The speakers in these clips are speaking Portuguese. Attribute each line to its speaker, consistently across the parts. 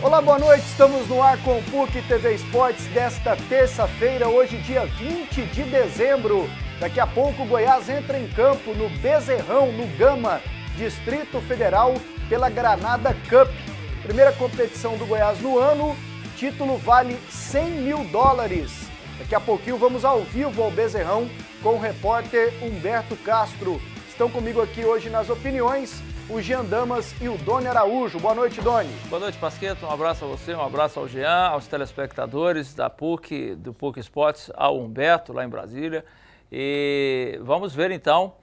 Speaker 1: Olá, boa noite, estamos no ar com o PUC TV Esportes desta terça-feira, hoje dia 20 de dezembro. Daqui a pouco o Goiás entra em campo no Bezerrão, no Gama, Distrito Federal, pela Granada Cup. Primeira competição do Goiás no ano, título vale $100 mil. Daqui a pouquinho vamos ao vivo ao Bezerrão com o repórter Humberto Castro. Estão comigo aqui hoje nas opiniões o Jean Damas e o Doni Araújo. Boa noite, Doni.
Speaker 2: Boa noite, Pasqueto. Um abraço a você, um abraço ao Jean, aos telespectadores da PUC, do PUC Esportes, ao Humberto, lá em Brasília. E vamos ver, então,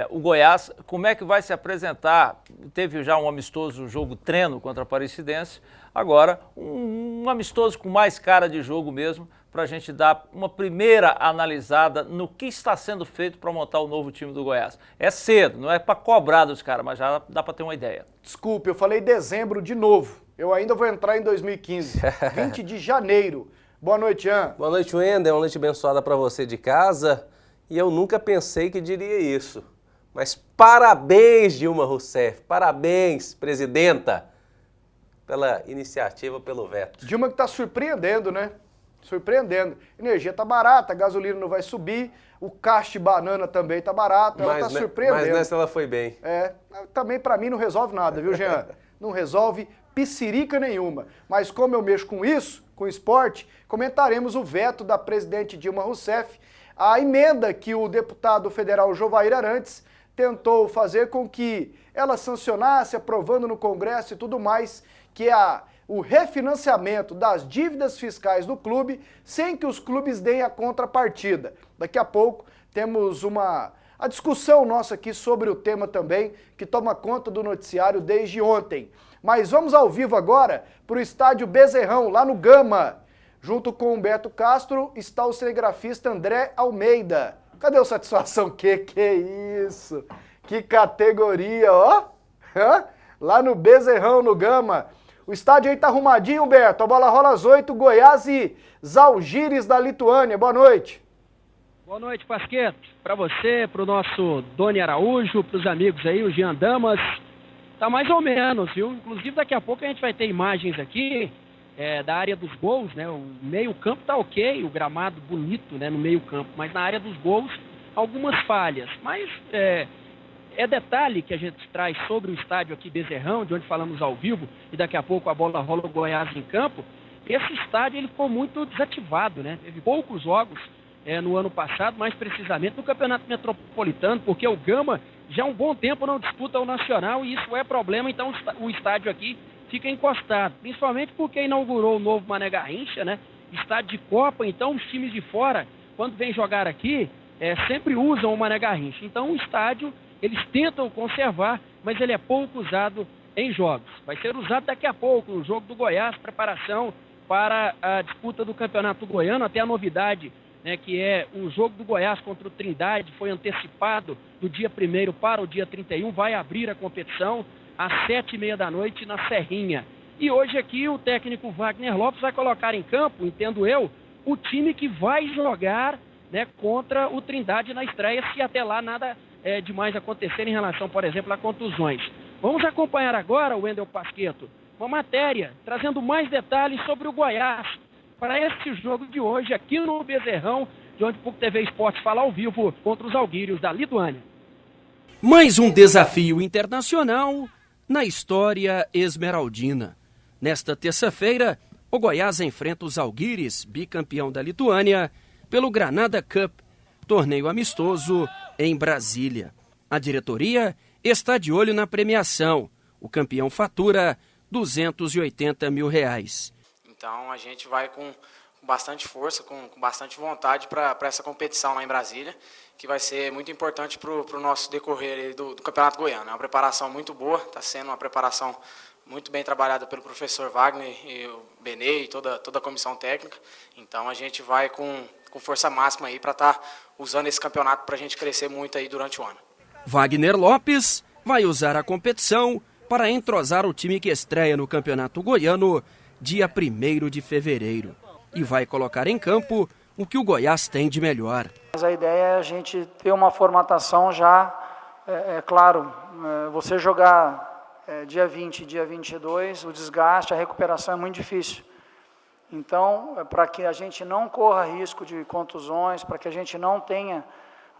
Speaker 2: o Goiás, como é que vai se apresentar. Teve já um amistoso jogo treino contra a Aparecidense, agora um amistoso com mais cara de jogo mesmo, para a gente dar uma primeira analisada no que está sendo feito para montar o novo time do Goiás. É cedo, não é para cobrar dos caras, mas já dá para ter uma ideia.
Speaker 1: Desculpe, eu falei dezembro de novo. Eu ainda vou entrar em 2015, 20 de janeiro. Boa noite, Jean.
Speaker 3: Boa noite, Wender. Uma noite abençoada para você de casa. E eu nunca pensei que diria isso. Mas parabéns, Dilma Rousseff. Parabéns, presidenta, pela iniciativa, pelo veto.
Speaker 1: Dilma que está surpreendendo, né? Surpreendendo. Energia tá barata, a gasolina não vai subir, o cacho de banana também tá barato, ela tá surpreendendo.
Speaker 3: Mas nessa ela foi bem.
Speaker 1: Também para mim não resolve nada, viu, Jean? Não resolve pissirica nenhuma. Mas como eu mexo com isso, com esporte, comentaremos o veto da presidente Dilma Rousseff, a emenda que o deputado federal Jovair Arantes tentou fazer com que ela sancionasse, aprovando no Congresso e tudo mais, que é o refinanciamento das dívidas fiscais do clube sem que os clubes deem a contrapartida. Daqui a pouco temos a discussão nossa aqui sobre o tema também, que toma conta do noticiário desde ontem. Mas vamos ao vivo agora para o estádio Bezerrão, lá no Gama. Junto com Humberto Castro está o cinegrafista André Almeida. Cadê o satisfação? Que isso? Que categoria, ó! Lá no Bezerrão, no Gama. O estádio aí tá arrumadinho, Humberto. A bola rola às 8, Goiás e Žalgiris da Lituânia. Boa noite.
Speaker 4: Boa noite, Pasqueto. Para você, para o nosso Doni Araújo, para os amigos aí, o Jean Damas. Tá mais ou menos, viu? Inclusive, daqui a pouco a gente vai ter imagens aqui da área dos gols, né? O meio-campo tá ok, o gramado bonito, né, no meio-campo. Mas na área dos gols, algumas falhas. Mas é detalhe que a gente traz sobre o estádio aqui Bezerrão, de onde falamos ao vivo, e daqui a pouco a bola rola o Goiás em campo. Esse estádio ele ficou muito desativado, né? Teve poucos jogos no ano passado, mais precisamente no Campeonato Metropolitano, porque o Gama já há um bom tempo não disputa o Nacional e isso é problema, então o estádio aqui fica encostado, principalmente porque inaugurou o novo Mané Garrincha, né? Estádio de Copa, então os times de fora, quando vêm jogar aqui, sempre usam o Mané Garrincha. Então o estádio eles tentam conservar, mas ele é pouco usado em jogos. Vai ser usado daqui a pouco, no jogo do Goiás, preparação para a disputa do Campeonato Goiano, até a novidade, né, que é o jogo do Goiás contra o Trindade, foi antecipado do dia 1º para o dia 31, vai abrir a competição às 7h30 da noite na Serrinha. E hoje aqui o técnico Wagner Lopes vai colocar em campo, entendo eu, o time que vai jogar, né, contra o Trindade na estreia, se até lá nada demais acontecer em relação, por exemplo, a contusões. Vamos acompanhar agora, Wendel Pasqueto, uma matéria trazendo mais detalhes sobre o Goiás para esse jogo de hoje aqui no Bezerrão, de onde o PUC TV Esportes fala ao vivo contra os Žalgiris da Lituânia.
Speaker 5: Mais um desafio internacional na história esmeraldina. Nesta terça-feira, o Goiás enfrenta os Žalgiris, bicampeão da Lituânia, pelo Granada Cup, torneio amistoso em Brasília. A diretoria está de olho na premiação. O campeão fatura R$280 mil.
Speaker 6: Então a gente vai com bastante força, com bastante vontade para essa competição lá em Brasília, que vai ser muito importante para o nosso decorrer do Campeonato Goiano. É uma preparação muito boa, está sendo uma preparação muito bem trabalhada pelo professor Wagner e o Benê e toda a comissão técnica. Então a gente vai com força máxima aí para estar usando esse campeonato para a gente crescer muito aí durante o ano.
Speaker 5: Wagner Lopes vai usar a competição para entrosar o time que estreia no Campeonato Goiano dia 1º de fevereiro e vai colocar em campo o que o Goiás tem de melhor.
Speaker 7: Mas a ideia é a gente ter uma formatação já, claro, você jogar dia 20 e dia 22, o desgaste, a recuperação é muito difícil. Então, para que a gente não corra risco de contusões, para que a gente não tenha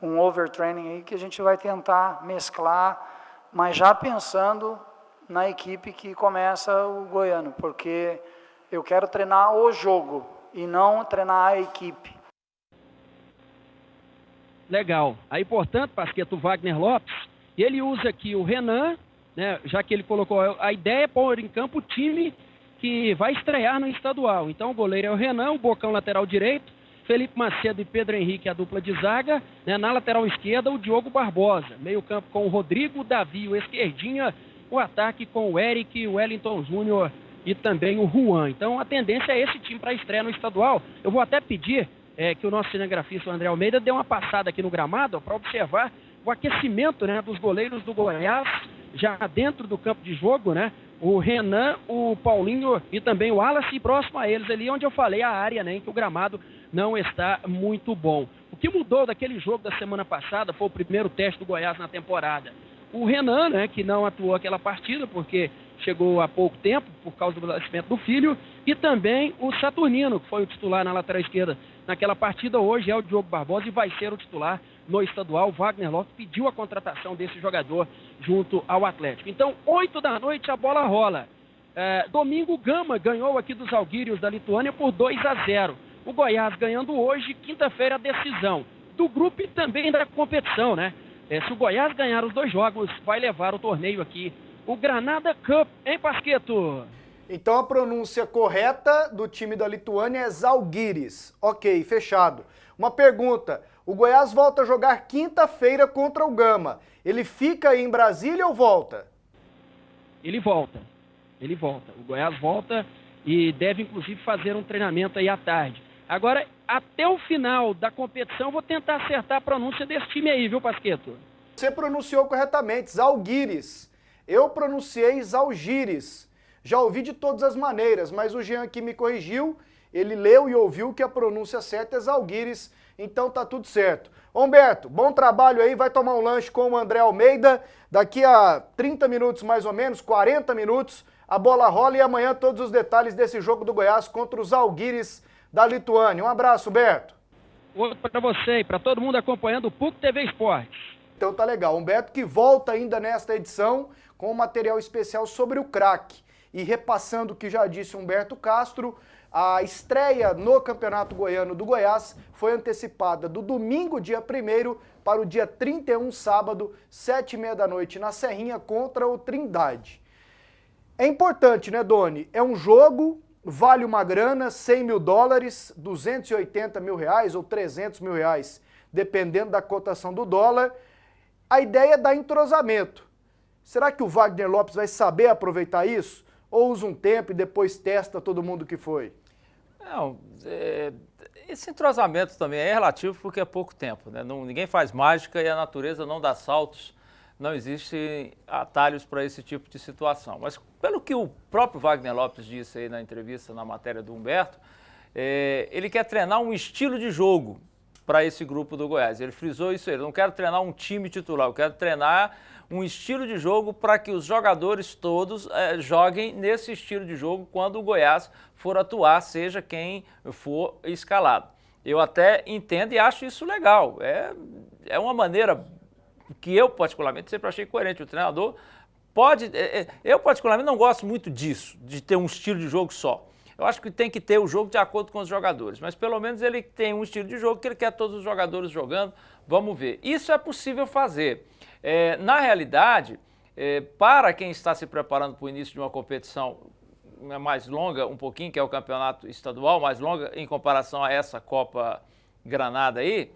Speaker 7: um overtraining aí, que a gente vai tentar mesclar, mas já pensando na equipe que começa o Goiano, porque eu quero treinar o jogo e não treinar a equipe.
Speaker 4: Legal. Aí, portanto, Pasqueto, o Wagner Lopes, ele usa aqui o Renan, né, já que ele colocou a ideia é pôr em campo o time que vai estrear no estadual. Então o goleiro é o Renan, o Bocão lateral direito, Felipe Macedo e Pedro Henrique a dupla de zaga, né, na lateral esquerda o Diogo Barbosa, meio campo com o Rodrigo, o Davi, o Esquerdinha, o ataque com o Eric, o Wellington Júnior e também o Juan. Então a tendência é esse time para a estreia no estadual. Eu vou até pedir que o nosso cinegrafista, o André Almeida, dê uma passada aqui no gramado para observar o aquecimento, né, dos goleiros do Goiás, já dentro do campo de jogo, né? O Renan, o Paulinho e também o Wallace, próximo a eles ali, onde eu falei a área, né, em que o gramado não está muito bom. O que mudou daquele jogo da semana passada foi o primeiro teste do Goiás na temporada. O Renan, né, que não atuou aquela partida porque chegou há pouco tempo por causa do nascimento do filho, e também o Saturnino, que foi o titular na lateral esquerda naquela partida, hoje é o Diogo Barbosa e vai ser o titular no estadual. Wagner Lopes pediu a contratação desse jogador junto ao Atlético. Então, 8 da noite a bola rola. Domingo o Gama ganhou aqui dos Alguírios da Lituânia por 2-0. O Goiás ganhando hoje, quinta-feira a decisão do grupo e também da competição, né? Se o Goiás ganhar os 2 jogos, vai levar o torneio aqui, o Granada Cup, hein, Pasqueto?
Speaker 1: Então a pronúncia correta do time da Lituânia é Žalgiris. Ok, fechado. Uma pergunta, o Goiás volta a jogar quinta-feira contra o Gama. Ele fica aí em Brasília ou volta?
Speaker 4: Ele volta. O Goiás volta e deve inclusive fazer um treinamento aí à tarde. Agora, até o final da competição, vou tentar acertar a pronúncia desse time aí, viu, Pasqueto?
Speaker 1: Você pronunciou corretamente, Žalgiris. Eu pronunciei Žalgiris. Já ouvi de todas as maneiras, mas o Jean aqui me corrigiu, ele leu e ouviu que a pronúncia certa é Žalgiris, então tá tudo certo. Humberto, bom trabalho aí, vai tomar um lanche com o André Almeida, daqui a 30 minutos mais ou menos, 40 minutos, a bola rola e amanhã todos os detalhes desse jogo do Goiás contra os Žalgiris da Lituânia. Um abraço, Humberto.
Speaker 4: Outro para você e para todo mundo acompanhando o PUC TV Esportes.
Speaker 1: Então tá legal, Humberto que volta ainda nesta edição com um material especial sobre o craque. E repassando o que já disse Humberto Castro, a estreia no Campeonato Goiano do Goiás foi antecipada do domingo, dia 1º, para o dia 31, sábado, 7h30 da noite, na Serrinha, contra o Trindade. É importante, né, Doni? É um jogo, vale uma grana, $100 mil, 280 mil reais ou 300 mil reais, dependendo da cotação do dólar. A ideia é dar entrosamento. Será que o Wagner Lopes vai saber aproveitar isso? Ou usa um tempo e depois testa todo mundo que foi?
Speaker 2: Não, esse entrosamento também é relativo porque é pouco tempo, né? Ninguém faz mágica e a natureza não dá saltos, não existem atalhos para esse tipo de situação. Mas pelo que o próprio Wagner Lopes disse aí na entrevista, na matéria do Humberto, ele quer treinar um estilo de jogo para esse grupo do Goiás. Ele frisou isso aí, eu não quero treinar um time titular, eu quero treinar um estilo de jogo para que os jogadores todos joguem nesse estilo de jogo quando o Goiás for atuar, seja quem for escalado. Eu até entendo e acho isso legal. É uma maneira que eu, particularmente, sempre achei coerente. O treinador pode... Eu, particularmente, não gosto muito disso, de ter um estilo de jogo só. Eu acho que tem que ter o jogo de acordo com os jogadores, mas pelo menos ele tem um estilo de jogo que ele quer todos os jogadores jogando. Vamos ver. Isso é possível fazer. Na realidade, para quem está se preparando para o início de uma competição mais longa, um pouquinho, que é o campeonato estadual, mais longa em comparação a essa Copa Granada aí,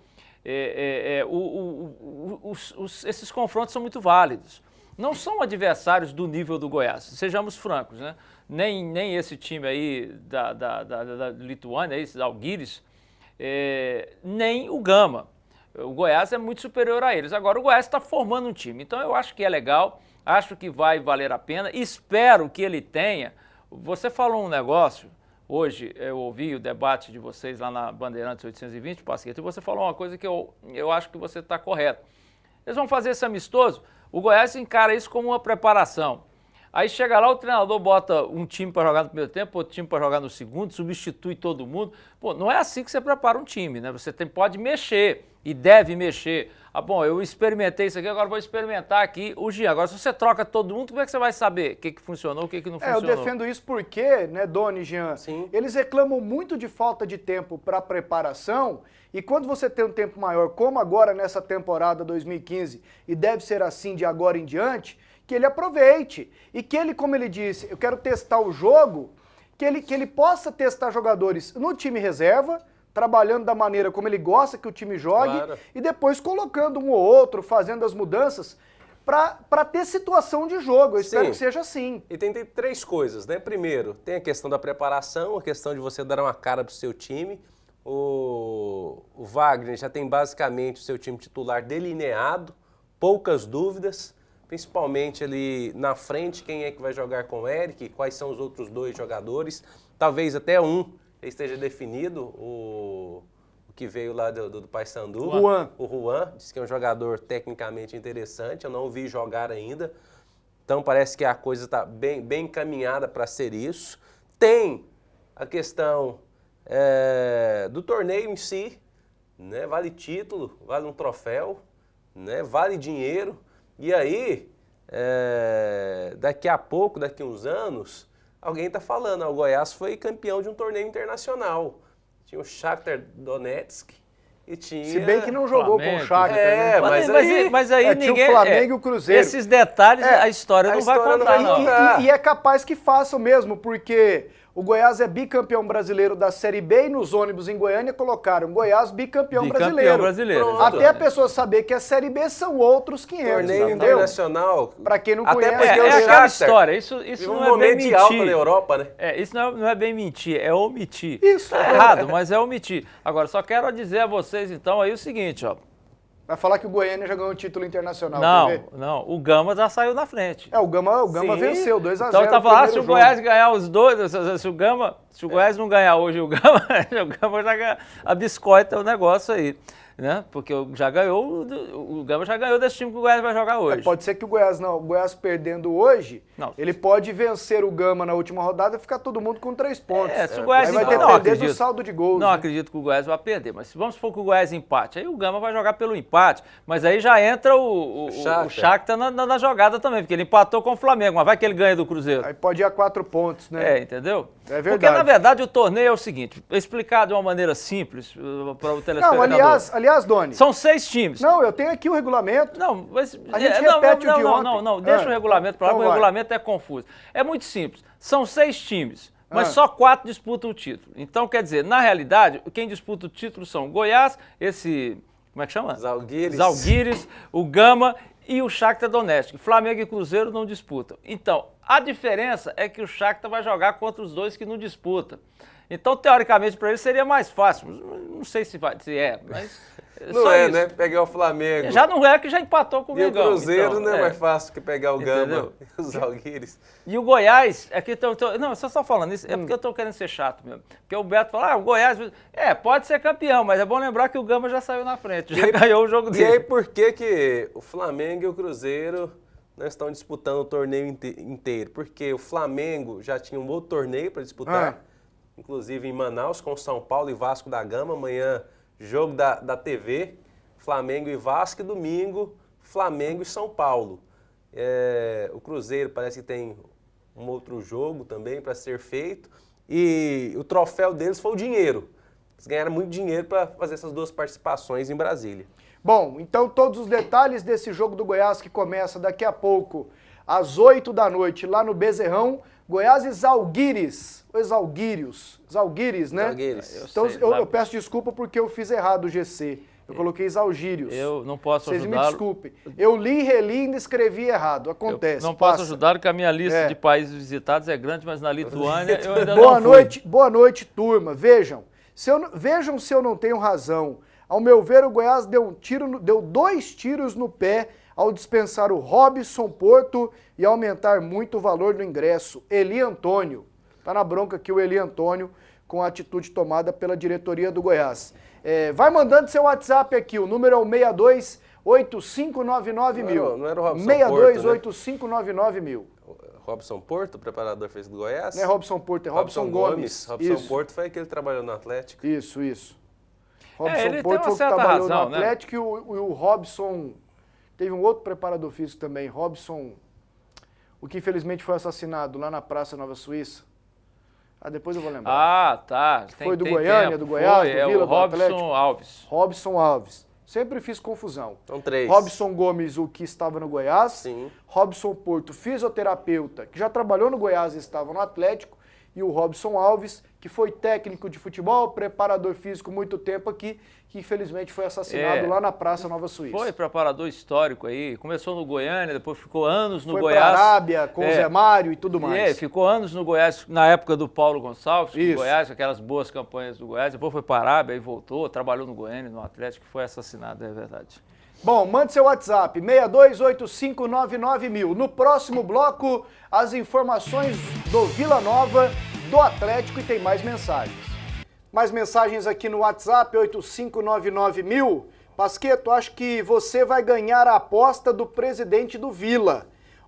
Speaker 2: esses confrontos são muito válidos. Não são adversários do nível do Goiás, sejamos francos, né? Nem esse time aí da Lituânia, esses Žalgiris, nem o Gama. O Goiás é muito superior a eles. Agora, o Goiás está formando um time, então eu acho que é legal, acho que vai valer a pena, espero que ele tenha. Você falou um negócio, hoje eu ouvi o debate de vocês lá na Bandeirantes 820, Pasqueto, e você falou uma coisa que eu acho que você está correto. Eles vão fazer esse amistoso, o Goiás encara isso como uma preparação. Aí chega lá, o treinador bota um time para jogar no primeiro tempo, outro time para jogar no segundo, substitui todo mundo. Pô, não é assim que você prepara um time, né? Você pode mexer e deve mexer. Ah, bom, eu experimentei isso aqui, agora vou experimentar aqui o Jean. Agora, se você troca todo mundo, como é que você vai saber o que funcionou, o que não funcionou?
Speaker 1: Eu defendo isso porque, né, Doni e Jean, eles reclamam muito de falta de tempo para preparação, e quando você tem um tempo maior, como agora nessa temporada 2015, e deve ser assim de agora em diante, que ele aproveite. E que ele, como ele disse, eu quero testar o jogo, que ele possa testar jogadores no time reserva, trabalhando da maneira como ele gosta que o time jogue, claro, e depois colocando um ou outro, fazendo as mudanças, para ter situação de jogo. Eu espero que seja assim.
Speaker 3: E tem 3 coisas, né? Primeiro, tem a questão da preparação, a questão de você dar uma cara pro seu time. O Wagner já tem basicamente o seu time titular delineado, poucas dúvidas, principalmente ali na frente, quem é que vai jogar com o Eric, quais são os outros 2 jogadores, talvez até um esteja definido, o que veio lá do Paysandu, o Juan, disse que é um jogador tecnicamente interessante, eu não o vi jogar ainda, então parece que a coisa está bem encaminhada para ser isso. Tem a questão do torneio em si, né? Vale título, vale um troféu, né? Vale dinheiro, e aí, daqui a pouco, daqui a uns anos, alguém está falando, o Goiás foi campeão de um torneio internacional. Tinha o Shakhtar Donetsk e tinha...
Speaker 1: Se bem que não jogou
Speaker 2: Flamengo,
Speaker 1: com o Shakhtar, né?
Speaker 2: Mas aí ninguém...
Speaker 1: Tinha o Flamengo e o Cruzeiro.
Speaker 2: Esses detalhes a história não vai contar, não.
Speaker 1: E é capaz que façam mesmo, porque o Goiás é bicampeão brasileiro da Série B e nos ônibus em Goiânia colocaram Goiás bicampeão brasileiro. Até a pessoa saber que a Série B são outros 500,
Speaker 3: torneio internacional.
Speaker 1: Pra quem não conhece,
Speaker 2: aquela história. Isso não é bem mentir.
Speaker 3: Alta na Europa, né?
Speaker 2: Isso não é bem mentir, é omitir.
Speaker 1: Isso.
Speaker 2: É errado, mas é omitir. Agora, só quero dizer a vocês, então, aí o seguinte, ó.
Speaker 1: Vai falar que o Goiânia já ganhou um título internacional.
Speaker 2: Não. O Gama já saiu na frente.
Speaker 1: O Gama venceu 2-0.
Speaker 2: Então tá falando, se o Goiás ganhar os 2, se o Goiás não ganhar hoje o Gama já ganha a biscoita o negócio aí. Né? Porque o Gama já ganhou desse time que o Goiás vai jogar hoje.
Speaker 1: Pode ser que o Goiás perdendo hoje, ele pode vencer o Gama na última rodada e ficar todo mundo com 3 pontos.
Speaker 2: Se o Goiás
Speaker 1: vai depender do saldo de gols.
Speaker 2: Não acredito que o Goiás vai perder, mas vamos supor que o Goiás empate, aí o Gama vai jogar pelo empate, mas aí já entra o Shakhtar na jogada também, porque ele empatou com o Flamengo, mas vai que ele ganha do Cruzeiro.
Speaker 1: Aí pode ir a 4 pontos, né?
Speaker 2: Entendeu?
Speaker 1: É verdade.
Speaker 2: Porque na verdade o torneio é o seguinte, explicar de uma maneira simples para o telespectador.
Speaker 1: Não, aliás, Doni.
Speaker 2: São 6 times.
Speaker 1: Não, eu tenho aqui o regulamento.
Speaker 2: Não, mas
Speaker 1: a gente repete o de ontem.
Speaker 2: Não, deixa o regulamento para lá, o regulamento é confuso. É muito simples. São 6 times, mas só 4 disputam o título. Então, quer dizer, na realidade, quem disputa o título são Goiás, como é que chama? Zalgiris, o Gama e o Shakhtar Donetsk. Flamengo e Cruzeiro não disputam. Então, a diferença é que o Shakhtar vai jogar contra os 2 que não disputam. Então, teoricamente, para ele seria mais fácil. Não sei se é, mas...
Speaker 3: Não é, né? Pegar o Flamengo.
Speaker 2: Já não é que já empatou com o Mengão.
Speaker 3: E o Cruzeiro não é mais fácil que pegar o Gama e os Zalgiris.
Speaker 2: E o Goiás, não, só falando isso, é porque eu estou querendo ser chato mesmo. Porque o Beto fala, o Goiás, pode ser campeão, mas é bom lembrar que o Gama já saiu na frente, já ganhou o jogo dele.
Speaker 3: E aí, por que o Flamengo e o Cruzeiro não estão disputando o torneio inteiro? Porque o Flamengo já tinha um outro torneio para disputar, inclusive em Manaus, com São Paulo e Vasco da Gama, amanhã... Jogo da TV, Flamengo e Vasco, e domingo, Flamengo e São Paulo. O Cruzeiro parece que tem um outro jogo também para ser feito. E o troféu deles foi o dinheiro. Eles ganharam muito dinheiro para fazer essas 2 participações em Brasília.
Speaker 1: Bom, então todos os detalhes desse jogo do Goiás que começa daqui a pouco, às 8 da noite, lá no Bezerrão, Goiás e Zalgiris. Zalgiris, né?
Speaker 3: Zalgiris.
Speaker 1: Então eu peço desculpa porque eu fiz errado o GC. Eu coloquei Zalgiris.
Speaker 2: Eu não posso ajudar.
Speaker 1: Vocês me desculpem. Eu li, reli e escrevi errado. Acontece.
Speaker 2: Eu não posso ajudar porque a minha lista de países visitados é grande, mas na Lituânia eu ainda
Speaker 1: Boa noite, turma. Vejam se eu não tenho razão. Ao meu ver, o Goiás deu 2 tiros no pé ao dispensar o Robson Porto e aumentar muito o valor do ingresso. Eli Antônio. Tá na bronca aqui o Eli Antônio com a atitude tomada pela diretoria do Goiás. Vai mandando seu WhatsApp aqui, o número é o 628599 mil.
Speaker 3: Não era o Robson
Speaker 1: 628599 mil.
Speaker 3: Robson Porto, preparador físico do Goiás?
Speaker 1: Não é Robson Porto, é Robson Gomes.
Speaker 3: Robson
Speaker 1: Isso.
Speaker 3: Porto foi aquele que trabalhou no Atlético.
Speaker 1: Isso.
Speaker 2: ele
Speaker 1: Robson
Speaker 2: tem
Speaker 1: Porto
Speaker 2: uma
Speaker 1: foi o que
Speaker 2: certa
Speaker 1: trabalhou
Speaker 2: razão,
Speaker 1: no
Speaker 2: né?
Speaker 1: Atlético e o Robson... Teve um outro preparador físico também, Robson, o que infelizmente foi assassinado lá na Praça Nova Suíça. Depois eu vou lembrar.
Speaker 2: Ah, tá.
Speaker 1: Foi do Goiânia, do Goiás,
Speaker 2: Foi,
Speaker 1: do Vila,
Speaker 2: o
Speaker 1: do Atlético?
Speaker 2: Robson Alves.
Speaker 1: Sempre fiz confusão.
Speaker 3: São 3.
Speaker 1: Robson Gomes, o que estava no Goiás.
Speaker 3: Sim.
Speaker 1: Robson Porto, fisioterapeuta, que já trabalhou no Goiás e estava no Atlético. E o Robson Alves, que foi técnico de futebol, preparador físico muito tempo aqui, que infelizmente foi assassinado lá na Praça Nova Suíça.
Speaker 2: Foi preparador histórico aí, começou no Goiânia, depois ficou anos no
Speaker 1: foi
Speaker 2: Goiás.
Speaker 1: Foi pra Arábia, com o Zé Mário e tudo mais.
Speaker 2: Ficou anos no Goiás, na época do Paulo Gonçalves, no
Speaker 1: Isso.
Speaker 2: Goiás, com aquelas boas campanhas do Goiás. Depois foi para a Arábia e voltou, trabalhou no Goiânia, no Atlético, foi assassinado, é verdade.
Speaker 1: Bom, mande seu WhatsApp, 6285991000. No próximo bloco, as informações do Vila Nova, do Atlético, e tem mais mensagens. Mais mensagens aqui no WhatsApp, 8599000. Pasqueto, acho que você vai ganhar a aposta do presidente do Vila.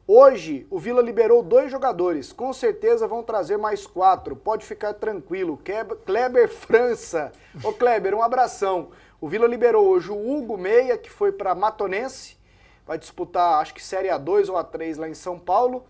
Speaker 1: Hoje, o Vila liberou 2 jogadores, com certeza vão trazer mais 4, pode ficar tranquilo. Kleber França. Ô Kleber, um abração. O Vila liberou hoje o Hugo Meia, que foi para Matonense, vai disputar, acho que Série A2 ou A3 lá em São Paulo,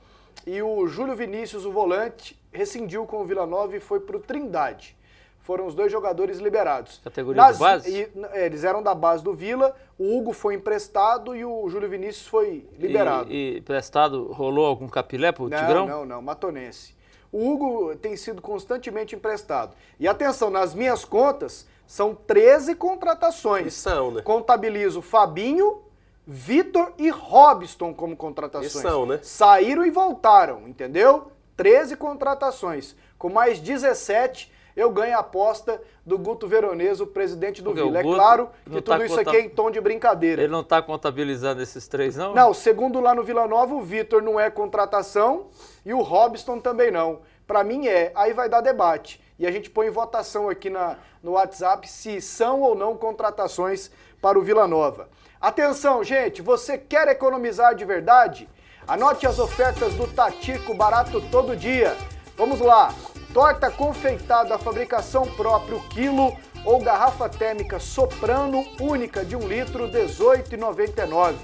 Speaker 1: e o Júlio Vinícius, o volante, rescindiu com o Vila Nova e foi para o Trindade. Foram os 2 jogadores liberados.
Speaker 2: Categoria de base?
Speaker 1: Eles eram da base do Vila, o Hugo foi emprestado e o Júlio Vinícius foi liberado.
Speaker 2: E emprestado, rolou algum capilé pro Tigrão?
Speaker 1: Não, Matonense. O Hugo tem sido constantemente emprestado. E atenção, nas minhas contas, são 13 contratações.
Speaker 3: E são, né?
Speaker 1: Contabilizo Fabinho, Vitor e Robson como contratações.
Speaker 3: E são, né?
Speaker 1: Saíram e voltaram, entendeu? 13 contratações. Com mais 17, eu ganho a aposta do Guto Veronese, o presidente do Vila. É claro que tudo isso aqui é em tom de brincadeira.
Speaker 2: Ele não está contabilizando esses 3, não?
Speaker 1: Não, segundo lá no Vila Nova, o Vitor não é contratação e o Robson também não. Para mim é, aí vai dar debate. E a gente põe em votação aqui no WhatsApp se são ou não contratações para o Vila Nova. Atenção, gente, você quer economizar de verdade? Anote as ofertas do Tatico, barato todo dia. Vamos lá. Torta confeitada, fabricação própria, quilo ou garrafa térmica Soprano, única de 1 litro, R$ 18,99.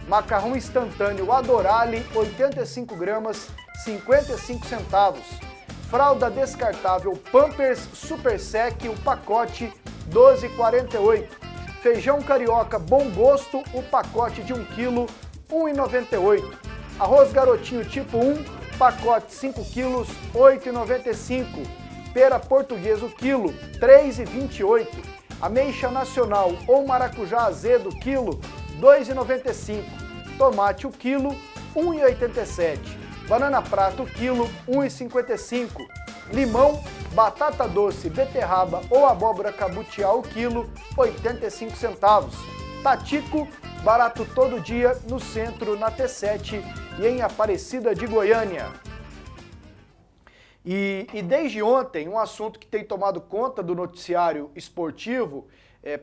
Speaker 1: Macarrão instantâneo Adorale, 85 gramas, 55 centavos. Fralda descartável Pampers Super Sec, o pacote, R$ 12,48. Feijão carioca Bom Gosto, o pacote de 1 kg, R$ 1,98. Arroz Garotinho tipo 1, pacote 5 quilos, R$ 8,95. Pera portuguesa, o quilo, R$ 3,28. Ameixa nacional ou maracujá azedo, quilo, R$ 2,95. Tomate, o quilo, R$ 1,87. Banana prata, o quilo, R$ 1,55. Limão, batata doce, beterraba ou abóbora cabutiá, o quilo, 85 centavos. Tatico, barato todo dia, no centro, na T7 e em Aparecida de Goiânia. E desde ontem, um assunto que tem tomado conta do noticiário esportivo,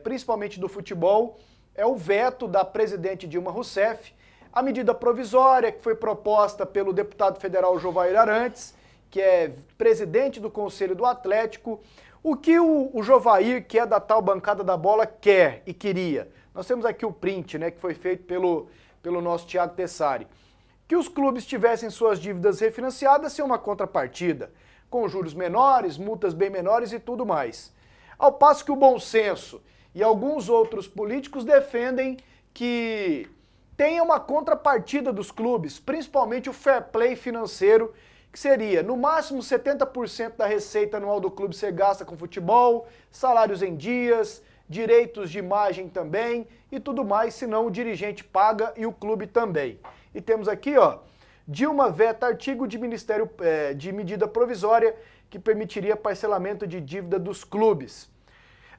Speaker 1: principalmente do futebol, é o veto da presidente Dilma Rousseff, a medida provisória que foi proposta pelo deputado federal Jovair Arantes, que é presidente do Conselho do Atlético. O que o Jovair, que é da tal bancada da bola, quer e queria? Nós temos aqui o print, né, que foi feito pelo nosso Thiago Tessari. Que os clubes tivessem suas dívidas refinanciadas sem uma contrapartida, com juros menores, multas bem menores e tudo mais. Ao passo que o bom senso e alguns outros políticos defendem que tenha uma contrapartida dos clubes, principalmente o fair play financeiro, que seria, no máximo, 70% da receita anual do clube ser gasta com futebol, salários em dias, direitos de imagem também e tudo mais, senão o dirigente paga e o clube também. E temos aqui, ó, Dilma veta artigo de Ministério de medida provisória que permitiria parcelamento de dívida dos clubes.